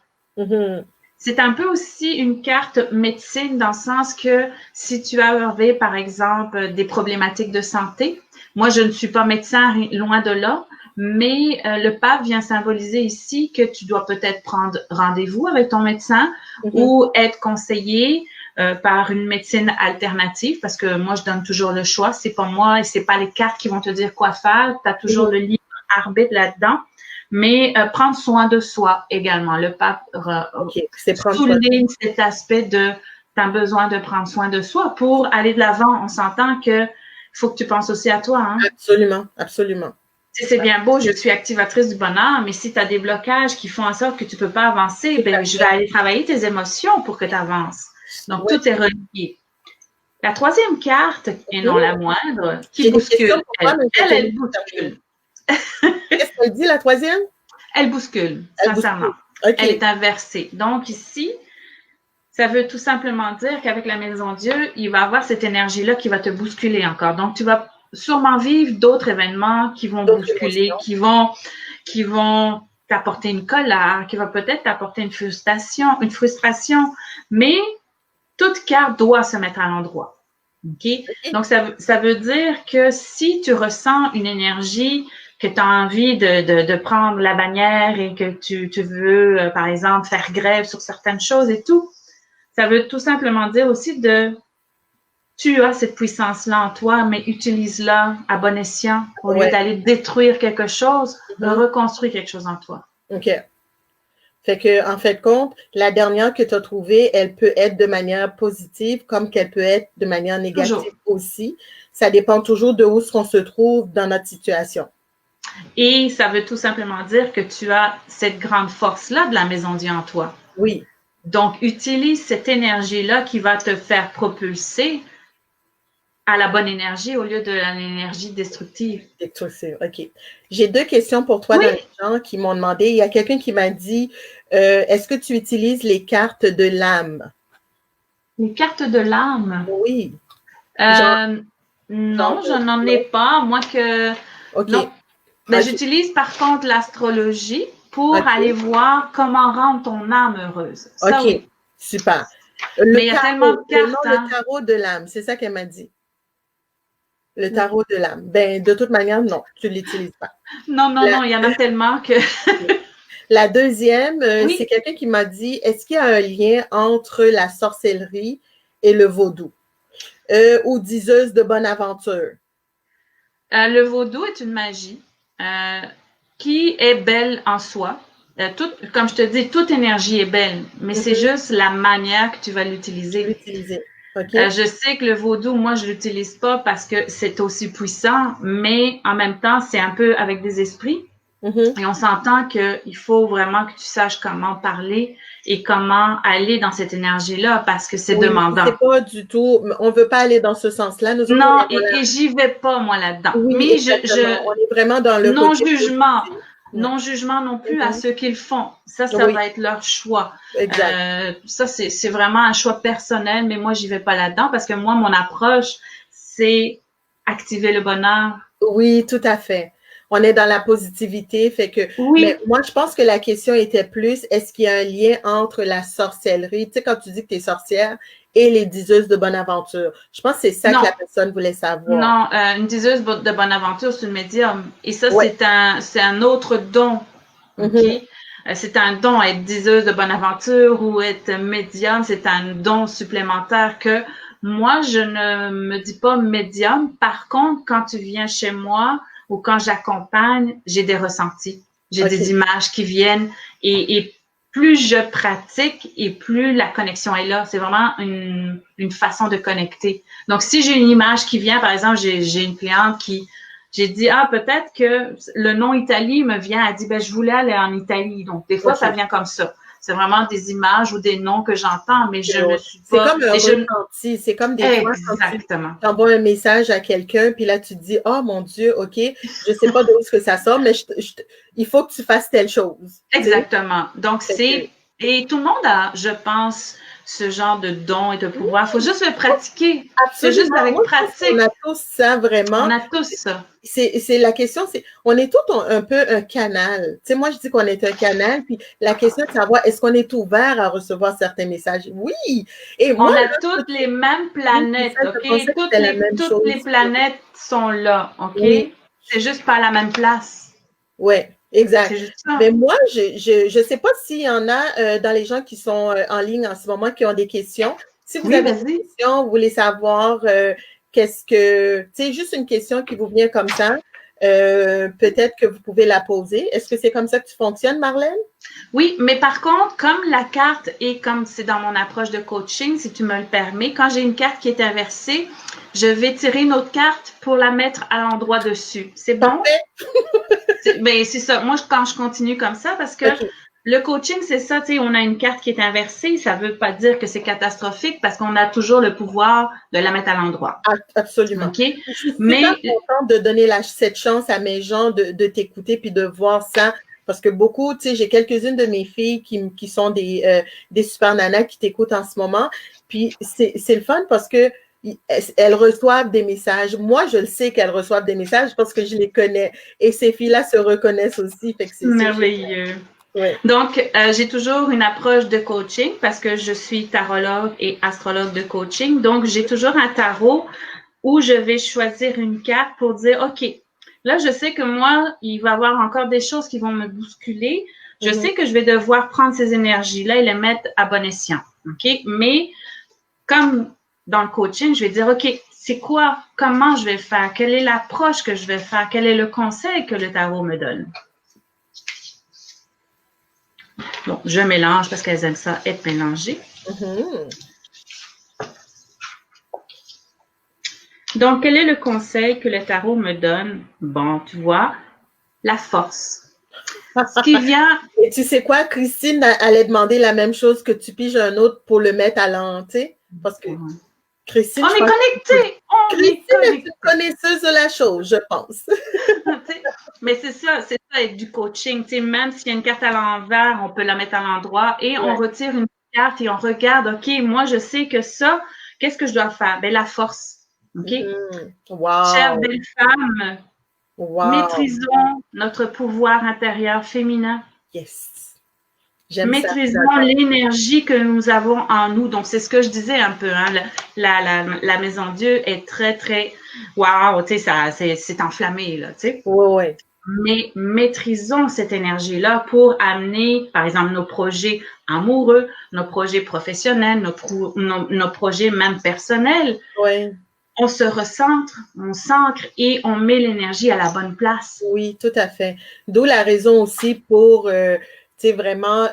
C'est un peu aussi une carte médecine dans le sens que si tu avais, par exemple, des problématiques de santé, moi, je ne suis pas médecin, loin de là, mais le pape vient symboliser ici que tu dois peut-être prendre rendez-vous avec ton médecin ou être conseillé par une médecine alternative, parce que moi, je donne toujours le choix. C'est pas moi et c'est pas les cartes qui vont te dire quoi faire. Tu as toujours le libre arbitre là-dedans. Mais prendre soin de soi également. Le pape souligne cet aspect de tu as besoin de prendre soin de soi pour aller de l'avant. On s'entend que faut que tu penses aussi à toi. Hein? Absolument, absolument. C'est bien beau, je suis activatrice du bonheur, mais si tu as des blocages qui font en sorte que tu ne peux pas avancer, ben, je vais aller travailler tes émotions pour que tu avances. Donc, tout est relié. La troisième carte, et non la moindre, qui bouscule. Elle bouscule. Qu'est-ce qu'elle dit, la troisième? Elle bouscule, sincèrement. Okay. Elle est inversée. Donc, ici, ça veut tout simplement dire qu'avec la Maison Dieu, il va y avoir cette énergie-là qui va te bousculer encore. Donc, tu vas sûrement vivre d'autres événements qui vont bousculer, qui vont t'apporter une colère, qui va peut-être t'apporter une frustration, mais toute carte doit se mettre à l'endroit. Okay? Donc, ça veut dire que si tu ressens une énergie que tu as envie de prendre la bannière et que tu veux, par exemple, faire grève sur certaines choses et tout, ça veut tout simplement dire aussi tu as cette puissance-là en toi, mais utilise-la à bon escient. Au lieu d'aller détruire quelque chose, reconstruire quelque chose en toi. OK. Fait que, en fait, compte, la dernière que tu as trouvée, elle peut être de manière positive comme qu'elle peut être de manière négative aussi. Ça dépend toujours de où est-ce qu'on se trouve dans notre situation. Et ça veut tout simplement dire que tu as cette grande force-là de la Maison Dieu en toi. Oui. Donc, utilise cette énergie-là qui va te faire propulser à la bonne énergie au lieu de l'énergie destructive. Destructive, OK. J'ai 2 questions pour toi dans les gens qui m'ont demandé. Il y a quelqu'un qui m'a dit, est-ce que tu utilises les cartes de l'âme? Les cartes de l'âme? Oui. Non, je n'en ai pas, moi que... OK. Non. Ben, OK. j'utilise par contre l'astrologie pour aller OK. voir comment rendre ton âme heureuse. Ça, OK. oui. Super. Mais il y a tellement de Non, cartes, le hein. tarot de l'âme, c'est ça qu'elle m'a dit. Le tarot de l'âme. Ben, de toute manière, non, tu ne l'utilises pas. Non, non, La, non, il y en a tellement que... la deuxième, c'est Oui, quelqu'un qui m'a dit, est-ce qu'il y a un lien entre la sorcellerie et le vaudou? Ou diseuse de bonne aventure? le vaudou est une magie euh, qui est belle en soi. Comme je te dis, toute énergie est belle, mais c'est Mhm. juste la manière que tu vas Tu l'utiliser. l'utilises. OK? Je sais que le vaudou, moi, je l'utilise pas parce que c'est aussi puissant, mais en même temps, c'est un peu avec des esprits. Mhm. Et on s'entend qu'il faut vraiment que tu saches comment parler et comment aller dans cette énergie-là parce que c'est Oui, demandant. c'est pas du tout, on veut pas aller dans ce sens-là. Nous autres, on Non, est dans la, et j'y vais pas, moi, là-dedans. oui, Mais exactement. On est vraiment dans le non côté jugement, positif. Ouais. non jugement non plus à Mhm. ceux qui le font. Ça Oui, va être leur choix. exact. Ça, c'est vraiment un choix personnel, mais moi, j'y vais pas là-dedans parce que moi, mon approche, c'est activer le bonheur. Oui, tout à fait. On est dans la positivité, fait que, mais Oui, moi, je pense que la question était plus, est-ce qu'il y a un lien entre la sorcellerie, tu sais, quand tu dis que tu es sorcière, et les diseuses de bonne aventure? Je pense que c'est ça que non, la personne voulait savoir. non, une diseuse de bonne aventure, c'est une médium. Et ça, Ouais. c'est un autre don. OK? Mhm. C'est un don, être diseuse de bonne aventure ou être médium, c'est un don supplémentaire que moi, je ne me dis pas médium. Par contre, quand tu viens chez moi ou quand j'accompagne, j'ai des ressentis. J'ai des OK. images qui viennent et plus je pratique et plus la connexion est là. C'est vraiment une façon de connecter. Donc, si j'ai une image qui vient, par exemple, j'ai une cliente qui, j'ai dit, ah, peut-être que le nom Italie me vient, elle dit, ben, je voulais aller en Italie. Donc, des fois, ça OK. vient comme ça. C'est vraiment des images ou des noms que j'entends, mais je ne suis C'est pas, comme un et je, ressenti. C'est comme des fois quand tu exactement. envoies un message à quelqu'un, puis là, tu te dis, oh mon Dieu, OK, je sais pas d'où est-ce que ça sort, mais il faut que tu fasses telle chose. Tu sais? Exactement. Donc, Fait que, et tout le monde a, je pense, ce genre de don et de pouvoir. Il faut juste le oui, pratiquer. C'est juste absolument. avec Moi, je pense qu'on pratique. a tous ça On vraiment. a tous ça. C'est la question, c'est, on est tous un peu un canal. Tu sais, moi, je dis qu'on est un canal, puis la question est de savoir, est-ce qu'on est ouvert à recevoir certains messages? Oui! Et moi, On a là, toutes les mêmes oui, c'est ça, planètes, je OK? pensais que c'était la même Toutes les chose. planètes sont là, OK? Oui. C'est juste pas à la même place. Ouais, exact. C'est juste ça. Mais moi, je sais pas s'il y en a dans les gens qui sont en ligne en ce moment qui ont des questions. Si vous Oui, avez des vas-y. questions, vous voulez savoir qu'est-ce que, tu sais, juste une question qui vous vient comme ça, peut-être que vous pouvez la poser. Est-ce que c'est comme ça que tu fonctionnes, Marlène? Oui, mais par contre, comme la carte et comme c'est dans mon approche de coaching, si tu me le permets, quand j'ai une carte qui est inversée, je vais tirer une autre carte pour la mettre à l'endroit dessus. C'est bon? Parfait. Ben, c'est ça. Moi, quand je continue comme ça, parce que OK. le coaching, c'est ça, tu sais, on a une carte qui est inversée, ça veut pas dire que c'est catastrophique parce qu'on a toujours le pouvoir de la mettre à l'endroit. Absolument. OK? Je suis super Mais, contente de donner cette chance à mes gens de t'écouter puis de voir ça. Parce que beaucoup, tu sais, j'ai quelques-unes de mes filles qui sont des super nanas qui t'écoutent en ce moment. Puis c'est le fun parce que elles reçoivent des messages. Moi, je le sais qu'elles reçoivent des messages parce que je les connais. Et ces filles-là se reconnaissent aussi. Fait que c'est génial. merveilleux. Ouais. Donc, j'ai toujours une approche de coaching parce que je suis tarologue et astrologue de coaching. Donc, j'ai toujours un tarot où je vais choisir une carte pour dire, OK, là, je sais que moi, il va y avoir encore des choses qui vont me bousculer. Je Mhm. sais que je vais devoir prendre ces énergies-là et les mettre à bon escient. OK? Mais comme dans le coaching, je vais dire, OK, c'est quoi? Comment je vais faire? Quelle est l'approche que je vais faire? Quel est le conseil que le tarot me donne? Bon, je mélange parce qu'elles aiment ça être mélangées. Mhm. Donc, quel est le conseil que le tarot me donne? Bon, tu vois, la force. Ce qui vient... Et tu sais quoi, Christine allait demander la même chose que tu piges un autre pour le mettre à l'an, parce que Christine, On je est pense que connectés! On est Christine est une connectés! connaisseuse de la chose, je pense. Mais c'est ça, être du coaching. T'sais, même s'il y a une carte à l'envers, on peut la mettre à l'endroit et on Ouais. retire une carte et on regarde, OK, moi, je sais que ça, qu'est-ce que je dois faire? Ben, la force. OK? Chères Wow! belles femmes, Wow! maîtrisons notre pouvoir intérieur féminin. Yes! J'aime ça, Maîtrisons j'adore. l'énergie que nous avons en nous. Donc, c'est ce que je disais un peu. Hein. La Maison Dieu est très, très... Wow, tu sais, c'est enflammé, là, tu sais. Ouais. Mais maîtrisons cette énergie-là pour amener, par exemple, nos projets amoureux, nos projets professionnels, nos projets même personnels. Ouais. On se recentre, on s'ancre et on met l'énergie à la bonne place. Oui, tout à fait. D'où la raison aussi pour, tu sais, vraiment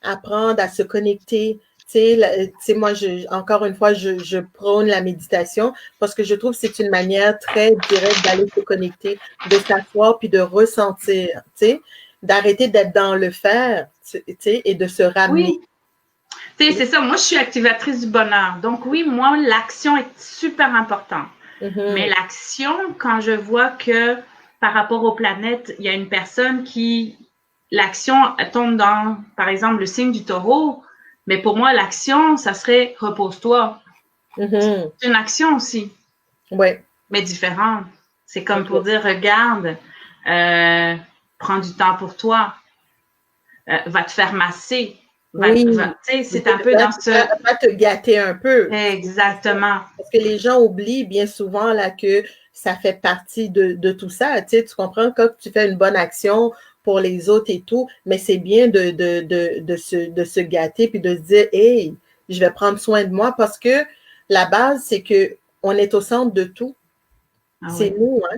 apprendre à se connecter. Tu sais, moi, encore une fois, je prône la méditation parce que je trouve que c'est une manière très directe d'aller se connecter, de s'asseoir puis de ressentir, tu sais, d'arrêter d'être dans le faire, tu sais, et de se ramener. Oui. Tu sais, c'est ça. Moi, je suis activatrice du bonheur. Donc, oui, moi, l'action est super importante. Mais l'action, quand je vois que par rapport aux planètes, il y a une personne qui, l'action tombe dans, par exemple, le signe du taureau, mais pour moi, l'action, ça serait repose-toi. C'est une action aussi, Ouais. mais différente. C'est comme pour dire, regarde, prends du temps pour toi, va te faire masser. Oui, c'est un peu dans ce... va te gâter un peu. Exactement. Parce que les gens oublient bien souvent là, que ça fait partie de tout ça. Tu sais, tu comprends, quand tu fais une bonne action pour les autres et tout, mais c'est bien de se gâter puis de se dire, hey, je vais prendre soin de moi parce que la base, c'est que on est au centre de tout. Ah C'est oui. nous, hein.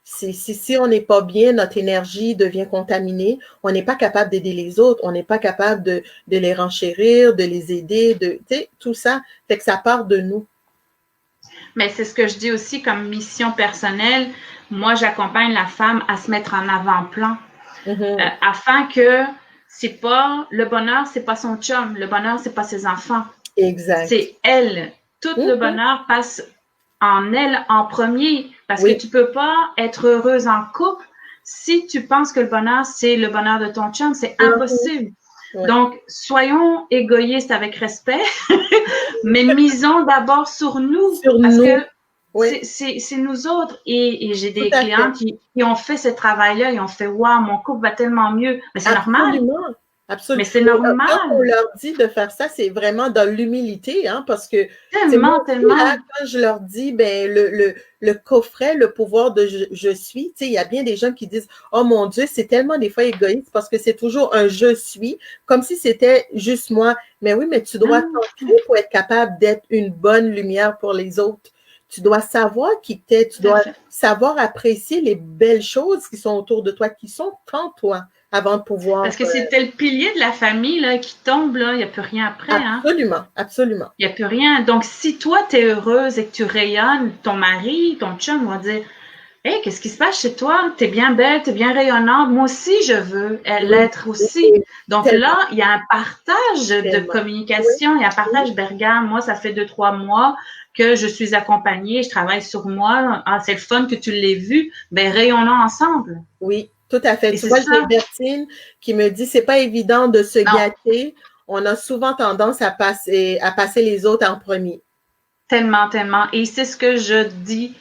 Si on n'est pas bien, notre énergie devient contaminée. On n'est pas capable d'aider les autres. On n'est pas capable de les renchérir, de les aider, tu sais, tout ça. Fait que ça part de nous. Mais c'est ce que je dis aussi comme mission personnelle. Moi, j'accompagne la femme à se mettre en avant-plan afin que c'est pas le bonheur, c'est pas son chum, le bonheur, c'est pas ses enfants, Exact. c'est elle. Tout le bonheur passe en elle en premier parce que tu peux pas être heureuse en couple si tu penses que le bonheur, c'est le bonheur de ton chum, c'est impossible. Donc, soyons égoïstes avec respect, mais misons d'abord sur nous, parce que c'est nous autres. Et j'ai des clients qui ont fait ce travail-là, ils ont fait « Wow, mon couple va tellement mieux ». Mais c'est normal. Absolument. Mais c'est normal. Quand on leur dit de faire ça, c'est vraiment dans l'humilité, hein, parce que tellement. Là, quand je leur dis, ben, le coffret, le pouvoir de je suis, tu sais, il y a bien des gens qui disent, oh mon Dieu, c'est tellement des fois égoïste parce que c'est toujours un je suis, comme si c'était juste moi. Mais oui, mais tu dois t'ancrer pour être capable d'être une bonne lumière pour les autres. Tu dois savoir qui t'es, tu dois savoir apprécier les belles choses qui sont autour de toi, qui sont en toi, avant de pouvoir... Parce que c'était le pilier de la famille là, qui tombe, là, il n'y a plus rien après. Absolument. Il n'y a plus rien. Donc, si toi, tu es heureuse et que tu rayonnes, ton mari, ton chum va dire « Hey, qu'est-ce qui se passe chez toi? Tu es bien belle, tu es bien rayonnante. Moi aussi, je veux l'être aussi. » Donc là, il y a un partage de communication, il y a un partage, ben regarde, moi, ça fait 2-3 mois que je suis accompagnée, je travaille sur moi. Ah, c'est le fun que tu l'aies vu. Ben, rayonnons ensemble. Oui, tout à fait. Et tu vois, j'ai Bertine qui me dit, c'est pas évident de se gâter. On a souvent tendance à passer les autres en premier. Tellement. Et c'est ce que je dis.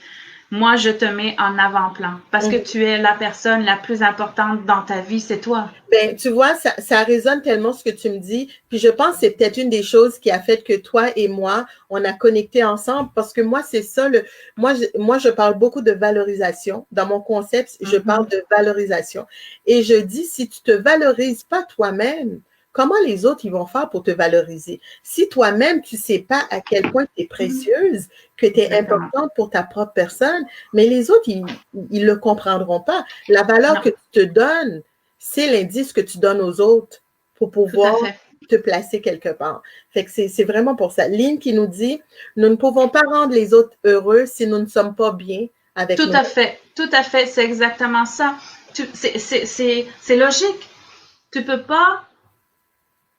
Moi, je te mets en avant-plan parce que tu es la personne la plus importante dans ta vie, c'est toi. Ben, tu vois, ça résonne tellement ce que tu me dis. Puis je pense que c'est peut-être une des choses qui a fait que toi et moi, on a connecté ensemble parce que moi, c'est ça. Moi, je parle beaucoup de valorisation. Dans mon concept, je parle de valorisation. Et je dis, si tu te valorises pas toi-même, comment les autres ils vont faire pour te valoriser? Si toi-même, tu sais pas à quel point tu es précieuse, que tu es importante pour ta propre personne, mais les autres, ils le comprendront pas. La valeur que tu te donnes, c'est l'indice que tu donnes aux autres pour pouvoir te placer quelque part. Fait que c'est vraiment pour ça. Lynn qui nous dit, nous ne pouvons pas rendre les autres heureux si nous ne sommes pas bien avec nous. Tout à fait, c'est exactement ça. C'est logique. Tu peux pas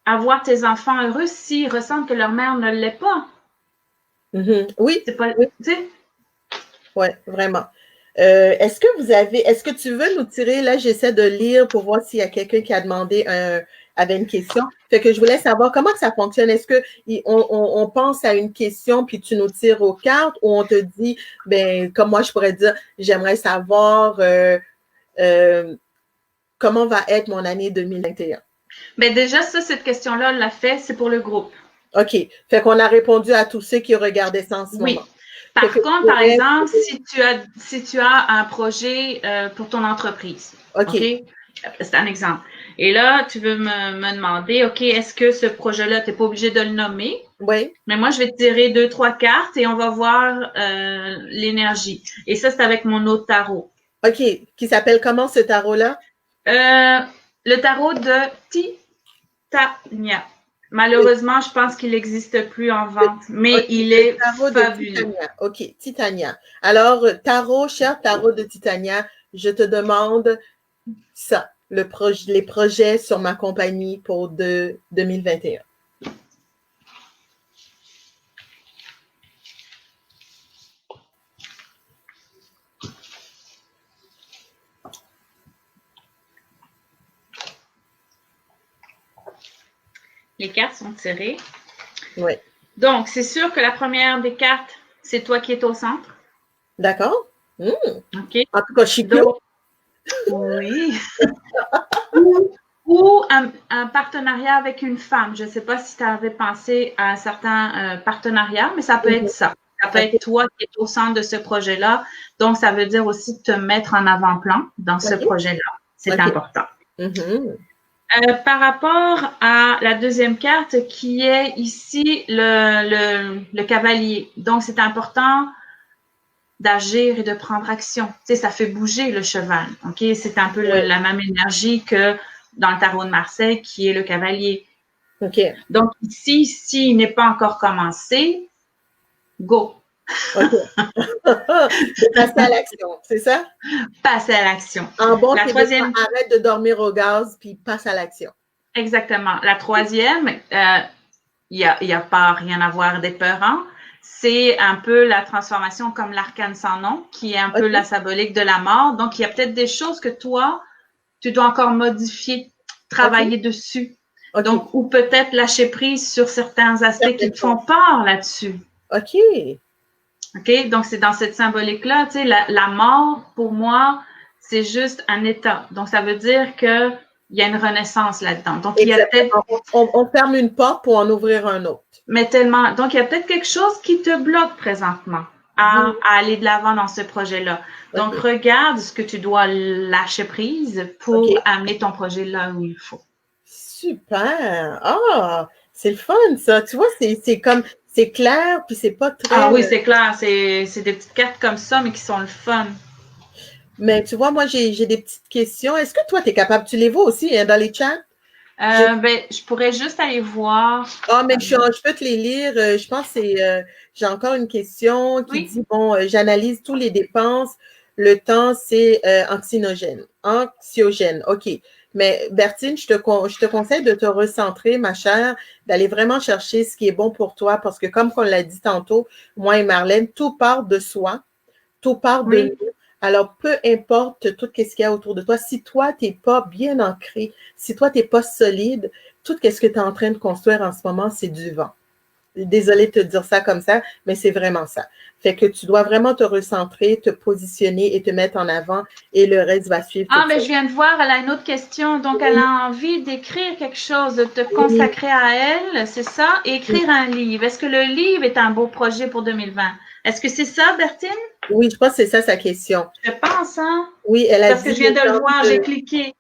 avoir tes enfants heureux s'ils ressentent que leur mère ne l'est pas. Oui. C'est pas, Oui, vraiment. Est-ce que tu veux nous tirer, là, j'essaie de lire pour voir s'il y a quelqu'un qui a demandé avait une question. Fait que je voulais savoir comment ça fonctionne. Est-ce que on pense à une question puis tu nous tires aux cartes ou on te dit, ben comme moi je pourrais dire, j'aimerais savoir comment va être mon année 2021. Ben déjà, ça, cette question-là, on l'a fait, c'est pour le groupe. OK. Fait qu'on a répondu à tous ceux qui regardaient ça en ce Oui. moment. Par contre, par exemple, si tu as un projet pour ton entreprise, OK. C'est un exemple. Et là, tu veux me demander, OK, est-ce que ce projet-là, tu n'es pas obligé de le nommer? Oui. Mais moi, je vais te tirer 2, 3 cartes et on va voir l'énergie. Et ça, c'est avec mon autre tarot. OK. Qui s'appelle comment ce tarot-là? Le tarot de Titania. Malheureusement, je pense qu'il n'existe plus en vente, mais il est fabuleux. OK, Titania. Alors, cher tarot de Titania, je te demande ça, les projets sur ma compagnie pour 2021. Les cartes sont tirées. Oui. Donc, c'est sûr que la première des cartes, c'est toi qui es au centre. D'accord. OK. En tout cas, je suis oui. ou un partenariat avec une femme. Je ne sais pas si tu avais pensé à un certain partenariat, mais ça peut être ça. Ça peut être toi qui es au centre de ce projet-là. Donc, ça veut dire aussi te mettre en avant-plan dans ce projet-là. C'est important. Par rapport à la deuxième carte qui est ici le cavalier. Donc, c'est important d'agir et de prendre action. Tu sais, ça fait bouger le cheval. OK? C'est un peu la même énergie que dans le tarot de Marseille qui est le cavalier. OK. Donc, ici, s'il n'est pas encore commencé, go. OK. Passer à l'action, c'est ça? Passer à l'action. En bon québécois, arrête de dormir au gaz puis passe à l'action. Exactement. La troisième, il y a pas rien à voir d'épeurant. C'est un peu la transformation comme l'arcane sans nom, qui est un peu la symbolique de la mort. Donc, il y a peut-être des choses que toi, tu dois encore modifier, travailler dessus. Donc, ou peut-être lâcher prise sur certains aspects qui te font peur là-dessus. OK. OK? Donc, c'est dans cette symbolique-là, tu sais, la mort, pour moi, c'est juste un état. Donc, ça veut dire que il y a une renaissance là-dedans. Donc, il y a peut-être... On ferme une porte pour en ouvrir un autre. Mais tellement... Donc, il y a peut-être quelque chose qui te bloque présentement à aller de l'avant dans ce projet-là. Donc, regarde ce que tu dois lâcher prise pour amener ton projet là où il faut. Super! Ah! C'est le fun, ça. Tu vois, c'est comme... C'est clair, puis c'est pas très... Ah oui, c'est clair. C'est des petites cartes comme ça, mais qui sont le fun. Mais tu vois, moi, j'ai des petites questions. Est-ce que toi, tu es capable? Tu les vois aussi dans les chats? Ben, je pourrais juste aller voir. Ah, mais je peux te les lire. Je pense que c'est... j'ai encore une question qui dit, bon, j'analyse tous les dépenses. Le temps, c'est anxiogène. Anxiogène, OK. Mais Bertine, je te conseille de te recentrer, ma chère, d'aller vraiment chercher ce qui est bon pour toi parce que comme on l'a dit tantôt, moi et Marlène, tout part de soi, tout part de nous. Alors, peu importe tout ce qu'il y a autour de toi, si toi, tu n'es pas bien ancré, si toi, tu n'es pas solide, tout ce que tu es en train de construire en ce moment, c'est du vent. Désolée de te dire ça comme ça, mais c'est vraiment ça. Fait que tu dois vraiment te recentrer, te positionner et te mettre en avant et le reste va suivre. Ah, mais je viens de voir, elle a une autre question. Donc, elle a envie d'écrire quelque chose, de te consacrer à elle, c'est ça? Et écrire un livre. Est-ce que le livre est un beau projet pour 2020? Est-ce que c'est ça, Bertine? Oui, je pense que c'est ça sa question. Je pense, hein? Oui, elle a dit. Parce que je viens de le voir, j'ai cliqué.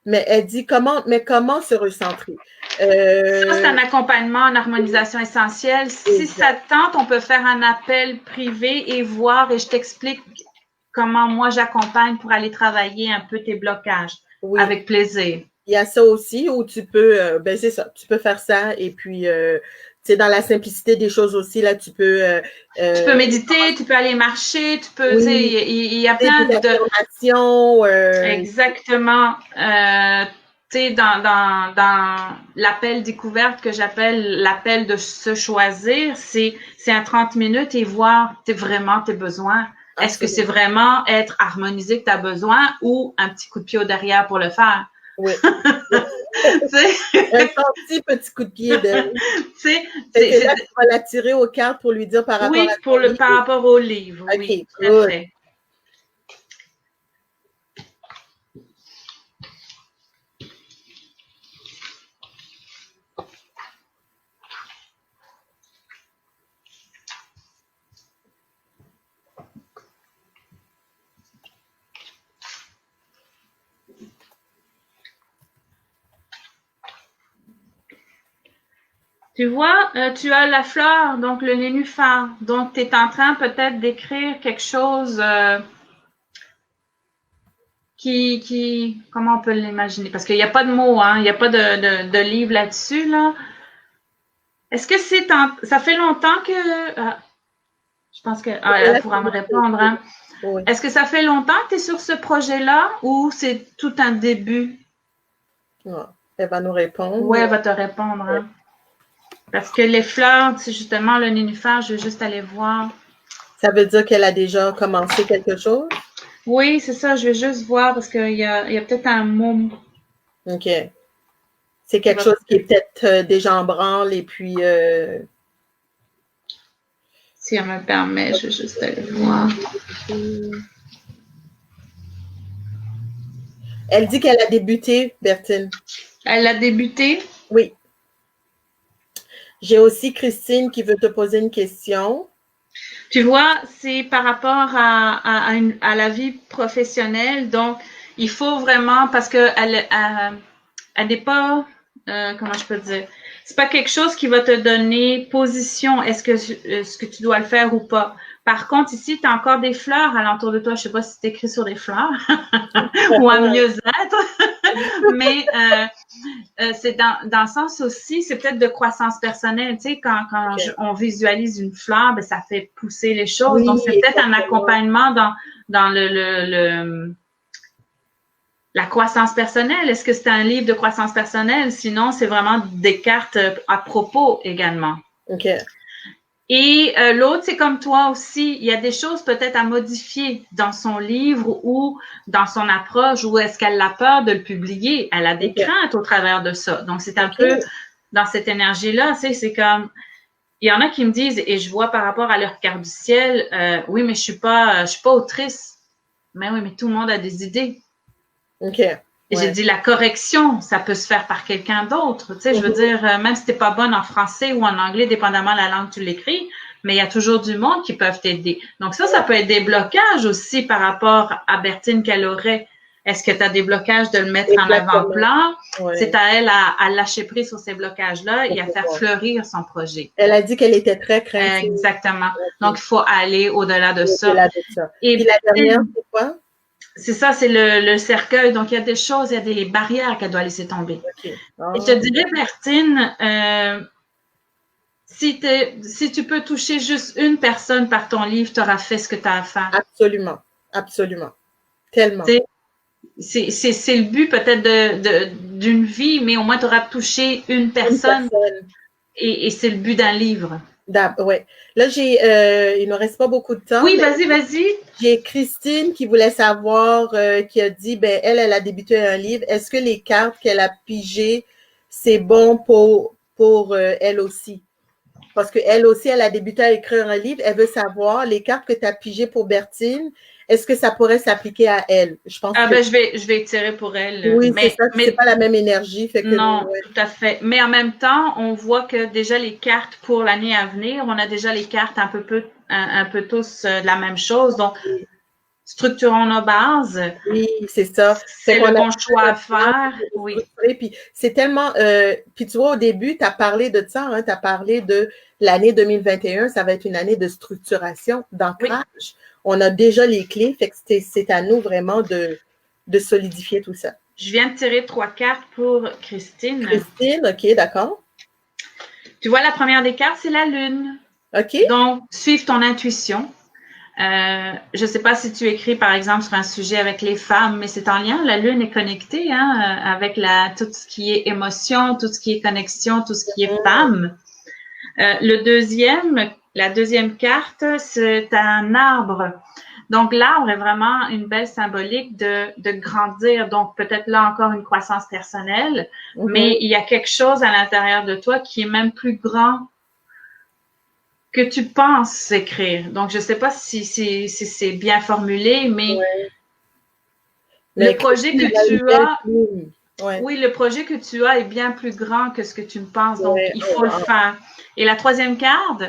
Mais elle dit comment se recentrer? Ça, c'est un accompagnement en harmonisation essentielle. Si ça te tente, on peut faire un appel privé et voir et je t'explique comment moi j'accompagne pour aller travailler un peu tes blocages. Oui. Avec plaisir. Il y a ça aussi où tu peux, ben c'est ça, tu peux faire ça et puis, tu sais, dans la simplicité des choses aussi, là, tu peux... tu peux méditer, tu peux aller marcher, tu peux, tu sais, il y a plein de... Exactement. Tu sais, dans l'appel découverte que j'appelle l'appel de se choisir, c'est un 30 minutes et voir vraiment tes besoins. Est-ce que c'est vraiment être harmonisé que tu as besoin ou un petit coup de pied au derrière pour le faire? Oui. Un petit coup de pied de. C'est là, tu vas l'attirer aux cartes pour lui dire par rapport oui, à par rapport au livre. OK, oui, tout good. à fait. Tu vois, tu as la fleur, donc le nénuphar. Donc, tu es en train peut-être d'écrire quelque chose comment on peut l'imaginer? Parce qu'il n'y a pas de mots, hein, il n'y a pas de livre là-dessus, là. Est-ce que ça fait longtemps que, je pense que, elle pourra me répondre, hein. Oui. Est-ce que ça fait longtemps que tu es sur ce projet-là ou c'est tout un début? Ouais. Elle va nous répondre. Oui, elle va te répondre, hein. Parce que les fleurs, c'est justement le nénuphar, je vais juste aller voir. Ça veut dire qu'elle a déjà commencé quelque chose? Oui, c'est ça, je vais juste voir parce qu'il y a peut-être un mot. OK. C'est quelque chose qui est peut-être déjà en branle et puis. Si elle me permet, je vais juste aller voir. Elle dit qu'elle a débuté, Bertine. Elle a débuté? Oui. J'ai aussi Christine qui veut te poser une question. Tu vois, c'est par rapport à la vie professionnelle. Donc, il faut vraiment, parce qu'elle n'est pas, comment je peux dire, c'est pas quelque chose qui va te donner position. Est-ce que tu dois le faire ou pas? Par contre, ici, tu as encore des fleurs alentour de toi. Je sais pas si c'est écrit sur des fleurs ou un mieux-être, mais c'est dans le sens aussi, c'est peut-être de croissance personnelle. Tu sais, quand okay. On visualise une fleur, ben, ça fait pousser les choses. Oui, donc, c'est peut-être un accompagnement dans la croissance personnelle. Est-ce que c'est un livre de croissance personnelle? Sinon, c'est vraiment des cartes à propos également. OK. Et l'autre, c'est comme toi aussi, il y a des choses peut-être à modifier dans son livre ou dans son approche, ou est-ce qu'elle a peur de le publier? Elle a des craintes au travers de ça. Donc, c'est un peu dans cette énergie-là, tu sais, c'est comme, il y en a qui me disent, et je vois par rapport à leur carte du ciel, oui, mais je suis pas autrice. Mais oui, mais tout le monde a des idées. OK. Et j'ai dit, la correction, ça peut se faire par quelqu'un d'autre. Tu sais, je veux dire, même si t'es pas bonne en français ou en anglais, dépendamment de la langue que tu l'écris, mais il y a toujours du monde qui peuvent t'aider. Donc ça peut être des blocages aussi par rapport à Bertine qu'elle aurait. Est-ce que tu as des blocages de le mettre en avant-plan? C'est à elle à lâcher prise sur ces blocages-là et à faire fleurir son projet. Elle a dit qu'elle était très craintive. Exactement. Donc, il faut aller au-delà de ça. Au-delà de ça. Et la dernière, c'est quoi? C'est ça, c'est le cercueil. Donc, il y a des choses, il y a des barrières qu'elle doit laisser tomber. Okay. Oh. Et je te dirais, Bertine, si tu peux toucher juste une personne par ton livre, tu auras fait ce que tu as à faire. Absolument. Absolument. Tellement. C'est le but peut-être d'une vie, mais au moins tu auras touché une personne. Et c'est le but d'un livre. Oui. Là, il ne me reste pas beaucoup de temps. Oui, vas-y. J'ai Christine qui voulait savoir, qui a dit, ben elle a débuté un livre. Est-ce que les cartes qu'elle a pigées, c'est bon pour elle aussi? Parce qu'elle aussi, elle a débuté à écrire un livre. Elle veut savoir, les cartes que tu as pigées pour Bertine, est-ce que ça pourrait s'appliquer à elle? Je pense ben, je vais tirer pour elle. Oui, c'est ça. C'est pas la même énergie. Fait que, non, tout à fait. Mais en même temps, on voit que déjà les cartes pour l'année à venir, on a déjà les cartes un peu tous de la même chose. Donc, structurons nos bases. Oui, c'est ça. C'est le bon choix à faire. Oui. Puis c'est tellement. Puis tu vois, au début, tu as parlé de ça, hein, tu as parlé de l'année 2021, ça va être une année de structuration, d'ancrage. Oui. On a déjà les clés, fait que c'est à nous vraiment de solidifier tout ça. Je viens de tirer 3 cartes pour Christine. Christine, OK, d'accord. Tu vois, la première des cartes, c'est la lune. OK. Donc, suive ton intuition. Je ne sais pas si tu écris, par exemple, sur un sujet avec les femmes, mais c'est en lien. La lune est connectée avec tout ce qui est émotion, tout ce qui est connexion, tout ce qui est femme. La deuxième carte, c'est un arbre. Donc, l'arbre est vraiment une belle symbolique de grandir. Donc, peut-être là encore une croissance personnelle, mais il y a quelque chose à l'intérieur de toi qui est même plus grand que tu penses écrire. Donc, je ne sais pas si c'est bien formulé, mais le projet que tu as, oui, le projet que tu as est bien plus grand que ce que tu me penses. Donc, il faut le faire. Et la troisième carte,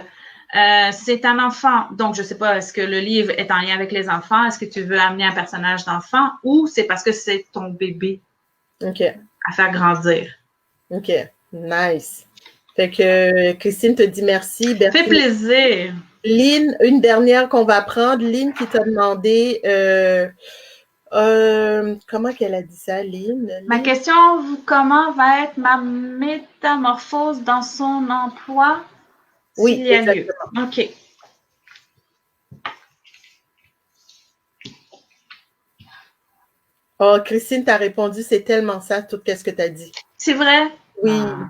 c'est un enfant. Donc, je ne sais pas, est-ce que le livre est en lien avec les enfants? Est-ce que tu veux amener un personnage d'enfant ou c'est parce que c'est ton bébé à faire grandir? OK. Nice. Fait que Christine te dit merci. Fait plaisir. Lynn, une dernière qu'on va prendre. Lynn qui t'a demandé comment qu'elle a dit ça, Lynn? Ma question, comment va être ma métamorphose dans son emploi s'il y a lieu? OK. Oh, Christine t'a répondu, c'est tellement ça, tout ce que tu as dit. C'est vrai? Oui. Ah,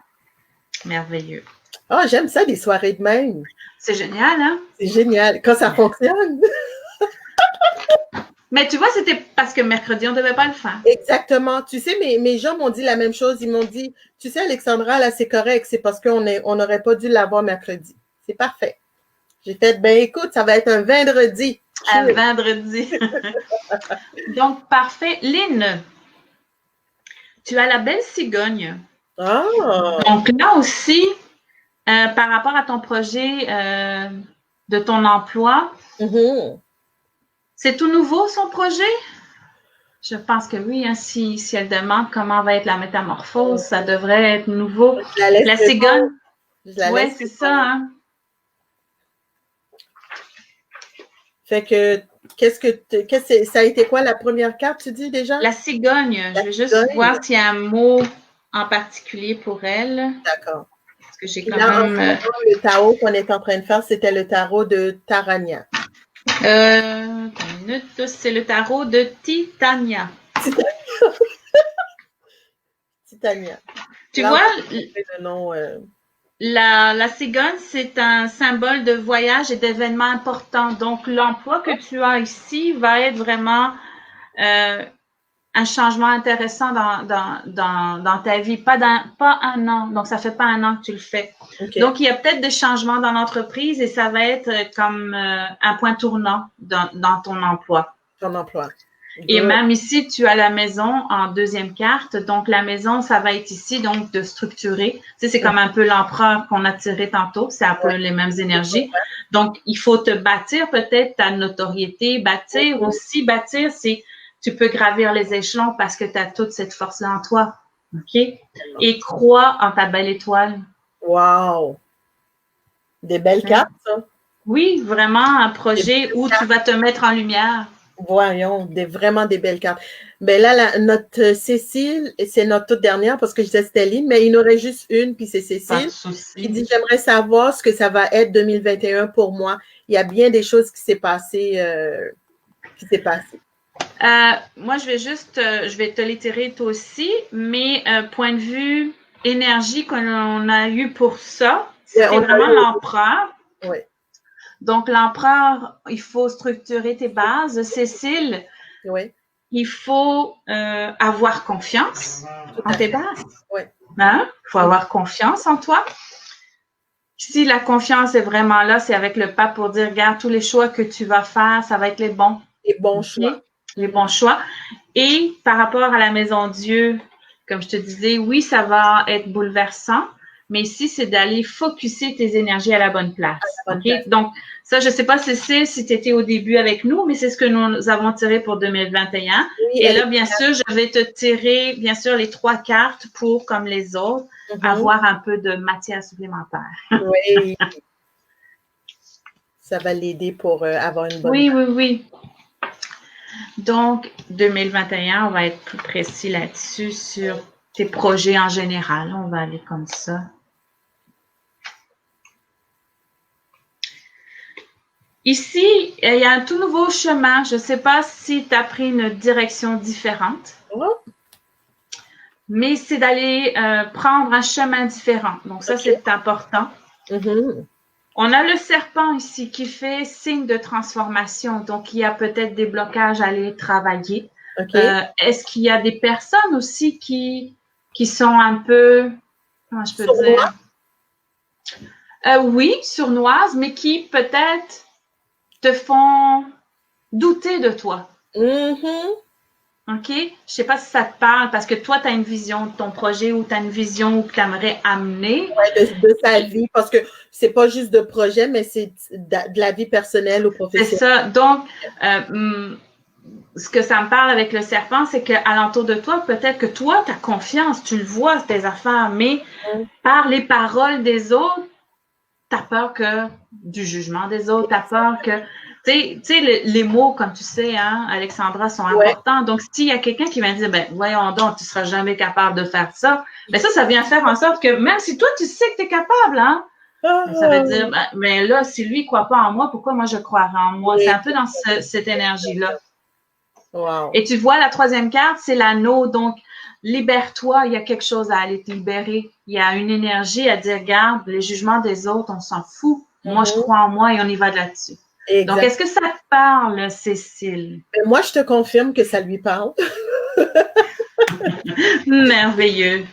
merveilleux. Oh, j'aime ça, des soirées de même. C'est génial, hein? C'est génial, quand ça fonctionne. Mais tu vois, c'était parce que mercredi, on ne devait pas le faire. Exactement. Tu sais, mes gens m'ont dit la même chose. Ils m'ont dit, tu sais, Alexandra, là, c'est correct. C'est parce qu'on n'aurait pas dû l'avoir mercredi. C'est parfait. J'ai fait, ben écoute, ça va être un vendredi. Un vendredi. Donc, parfait. Lynn, tu as la belle cigogne. Oh. Donc, là aussi, par rapport à ton projet de ton emploi, c'est tout nouveau son projet? Je pense que oui. Hein, si elle demande comment va être la métamorphose, ça devrait être nouveau. La cigogne. Oui, c'est ça. Hein? Fait que, ça a été quoi la première carte, tu dis déjà? La cigogne. Je vais juste voir s'il y a un mot en particulier pour elle. D'accord. Parce que j'ai quand même... Le tarot qu'on est en train de faire, c'était le tarot de Tarania. Une minute, c'est le tarot de Titania. Titania. Tu vois, la cigogne, c'est un symbole de voyage et d'événements importants. Donc, l'emploi que tu as ici va être vraiment un changement intéressant dans ta vie. Pas un an. Donc, ça fait pas un an que tu le fais. Okay. Donc, il y a peut-être des changements dans l'entreprise et ça va être comme un point tournant dans ton emploi. Ton emploi. Et même ici, tu as la maison en deuxième carte. Donc, la maison, ça va être ici, donc, de structurer. Tu sais, c'est comme un peu l'empereur qu'on a tiré tantôt. C'est un peu les mêmes énergies. Donc, il faut te bâtir peut-être ta notoriété. Bâtir, c'est tu peux gravir les échelons parce que tu as toute cette force-là en toi. OK? Et crois en ta belle étoile. Wow! Des belles cartes, ça? Oui, vraiment un projet où tu vas te mettre en lumière. Voyons, vraiment des belles cartes. Ben là, notre Cécile, c'est notre toute dernière parce que je disais c'était Lynn, mais il y en aurait juste une, puis c'est Cécile qui dit « J'aimerais savoir ce que ça va être 2021 pour moi. Il y a bien des choses qui s'est passé. Moi, je vais te l'étirer toi aussi, mais point de vue énergie qu'on a eu pour ça, c'est vraiment l'empereur. Oui. Donc, l'empereur, il faut structurer tes bases. Cécile, il faut avoir confiance en tes bases. Oui. Hein? Il faut avoir confiance en toi. Si la confiance est vraiment là, c'est avec le pape pour dire, regarde, tous les choix que tu vas faire, ça va être les bons. Les bons choix. Les bons choix. Et par rapport à la maison Dieu, comme je te disais, oui, ça va être bouleversant, mais ici, c'est d'aller focusser tes énergies à la bonne place. Okay? Donc, ça, je ne sais pas, Cécile, si tu étais au début avec nous, mais c'est ce que nous avons tiré pour 2021. Oui, et là, bien sûr, je vais te tirer, bien sûr, les 3 cartes pour, comme les autres, avoir un peu de matière supplémentaire. Oui. Ça va l'aider pour avoir une bonne... Oui. Donc, 2021, on va être plus précis là-dessus sur tes projets en général. On va aller comme ça. Ici, il y a un tout nouveau chemin. Je ne sais pas si tu as pris une direction différente, mais c'est d'aller prendre un chemin différent. Donc, ça, c'est important. On a le serpent ici qui fait signe de transformation. Donc, il y a peut-être des blocages à aller travailler. OK. Est-ce qu'il y a des personnes aussi qui sont un peu, comment je peux dire? Oui, sournoises, mais qui peut-être te font douter de toi. OK? Je sais pas si ça te parle parce que toi, tu as une vision de ton projet ou tu as une vision que tu aimerais amener. Ouais, de sa vie, parce que c'est pas juste de projet, mais c'est de la vie personnelle ou professionnelle. C'est ça. Donc, ce que ça me parle avec le serpent, c'est qu'à l'entour de toi, peut-être que toi, tu as confiance, tu le vois, tes affaires, mais par les paroles des autres, tu as peur du jugement des autres, tu as peur que tu sais, les mots, comme tu sais, hein, Alexandra, sont importants. Donc, s'il y a quelqu'un qui va dire, ben, voyons donc, tu ne seras jamais capable de faire ça, ben ça vient faire en sorte que même si toi, tu sais que tu es capable, hein, ça veut dire, ben, mais là, si lui ne croit pas en moi, pourquoi moi je croirais en moi? C'est un peu dans cette énergie-là. Wow. Et tu vois, la troisième carte, c'est l'anneau. Donc, libère-toi, il y a quelque chose à aller te libérer. Il y a une énergie à dire, regarde, les jugements des autres, on s'en fout. Moi, je crois en moi et on y va de là-dessus. Exactement. Donc, est-ce que ça te parle, Cécile? Mais moi, je te confirme que ça lui parle. Merveilleux.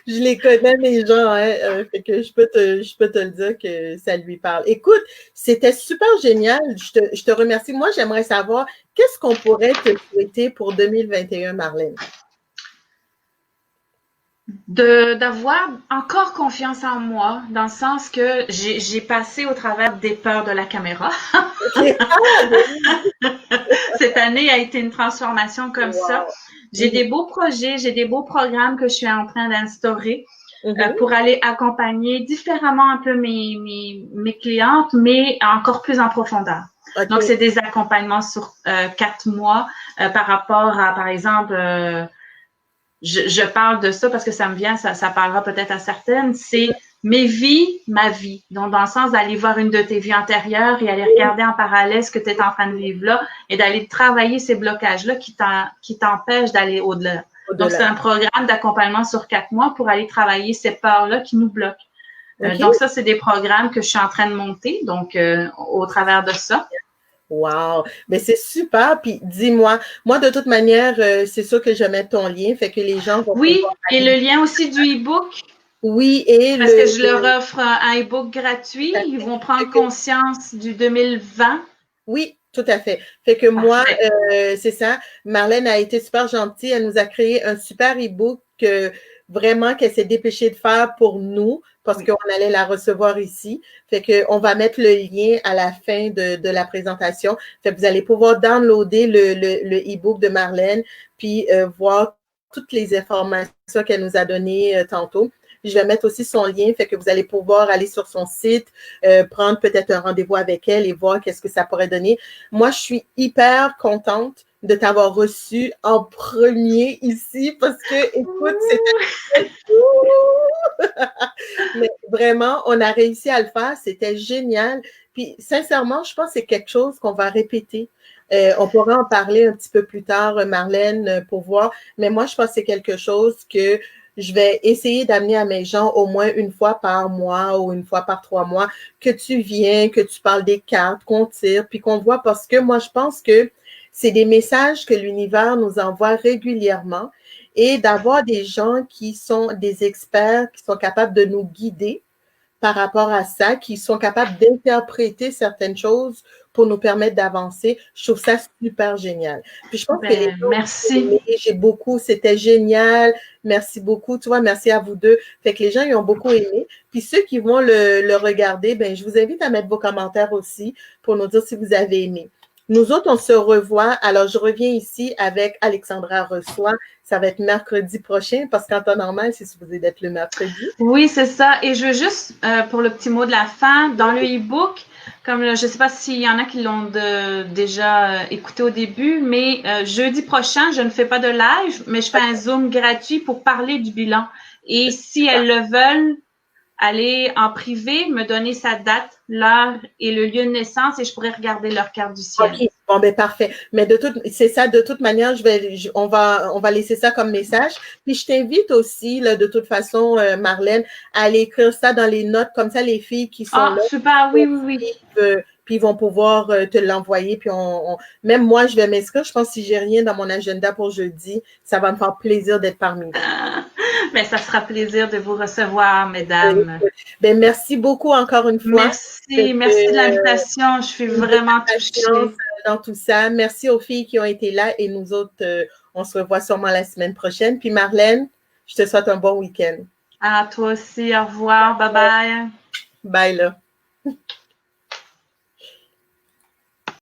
Je les connais, mes gens, hein, fait que je peux te le dire que ça lui parle. Écoute, c'était super génial. Je te remercie. Moi, j'aimerais savoir qu'est-ce qu'on pourrait te souhaiter pour 2021, Marlène? D'avoir encore confiance en moi, dans le sens que j'ai passé au travers des peurs de la caméra. Cette année a été une transformation comme ça. J'ai des beaux projets, j'ai des beaux programmes que je suis en train d'instaurer pour aller accompagner différemment un peu mes clientes, mais encore plus en profondeur. Okay. Donc, c'est des accompagnements sur 4 mois par rapport à, par exemple, je parle de ça parce que ça me vient, ça parlera peut-être à certaines, c'est mes vies, ma vie. Donc, dans le sens d'aller voir une de tes vies antérieures et aller regarder en parallèle ce que tu es en train de vivre là et d'aller travailler ces blocages-là qui t'empêchent d'aller au-delà. Donc, c'est un programme d'accompagnement sur 4 mois pour aller travailler ces peurs-là qui nous bloquent. Okay. Donc, ça, c'est des programmes que je suis en train de monter, donc au travers de ça. Wow! Mais c'est super. Puis dis-moi, moi, de toute manière, c'est sûr que je vais mettre ton lien, fait que les gens vont pouvoir et le lien aussi du e-book. Oui, et parce que je leur offre un e-book gratuit. Ils vont prendre conscience du 2020. Oui, tout à fait. Fait que moi, c'est ça. Marlène a été super gentille. Elle nous a créé un super e-book vraiment qu'elle s'est dépêchée de faire pour nous parce qu'on allait la recevoir ici. Fait que on va mettre le lien à la fin de la présentation. Fait que vous allez pouvoir downloader le e-book de Marlène puis voir toutes les informations qu'elle nous a données tantôt. Je vais mettre aussi son lien, fait que vous allez pouvoir aller sur son site, prendre peut-être un rendez-vous avec elle et voir qu'est-ce que ça pourrait donner. Moi, je suis hyper contente de t'avoir reçu en premier ici parce que, écoute, c'était mais vraiment, on a réussi à le faire. C'était génial. Puis, sincèrement, je pense que c'est quelque chose qu'on va répéter. On pourra en parler un petit peu plus tard, Marlène, pour voir. Mais moi, je pense que c'est quelque chose que je vais essayer d'amener à mes gens au moins une fois par mois ou une fois par 3 mois, que tu viens, que tu parles des cartes, qu'on tire, puis qu'on voit parce que moi, je pense que c'est des messages que l'univers nous envoie régulièrement et d'avoir des gens qui sont des experts, qui sont capables de nous guider par rapport à ça, qui sont capables d'interpréter certaines choses pour nous permettre d'avancer. Je trouve ça super génial. Puis je pense que les gens, merci. J'ai beaucoup, c'était génial. Merci beaucoup. Tu vois, merci à vous deux. Fait que les gens, ils ont beaucoup aimé. Puis ceux qui vont le regarder, ben, je vous invite à mettre vos commentaires aussi pour nous dire si vous avez aimé. Nous autres, on se revoit. Alors, je reviens ici avec Alexandra Reçoit. Ça va être mercredi prochain parce qu'en temps normal, c'est supposé d'être le mercredi. Oui, c'est ça. Et je veux juste, pour le petit mot de la fin, dans le e-book, comme je ne sais pas s'il y en a qui l'ont déjà écouté au début, mais jeudi prochain, je ne fais pas de live, mais je fais un Zoom gratuit pour parler du bilan. Et si elles le veulent, aller en privé, me donner sa date, l'heure et le lieu de naissance et je pourrais regarder leur carte du ciel. OK, bon, ben parfait. Mais c'est ça, de toute manière, on va laisser ça comme message. Puis je t'invite aussi, là, de toute façon, Marlène, à aller écrire ça dans les notes, comme ça, les filles qui sont là, super, oui. puis ils vont pouvoir te l'envoyer. Puis même moi, je vais m'inscrire. Je pense que si j'ai rien dans mon agenda pour jeudi, ça va me faire plaisir d'être parmi vous. Mais ça fera plaisir de vous recevoir, mesdames. Ben, merci beaucoup encore une fois. Merci de l'invitation. Je suis vraiment touchée. Dans tout ça. Merci aux filles qui ont été là et nous autres, on se revoit sûrement la semaine prochaine. Puis Marlène, je te souhaite un bon week-end. À toi aussi. Au revoir. Bye bye. Bye là.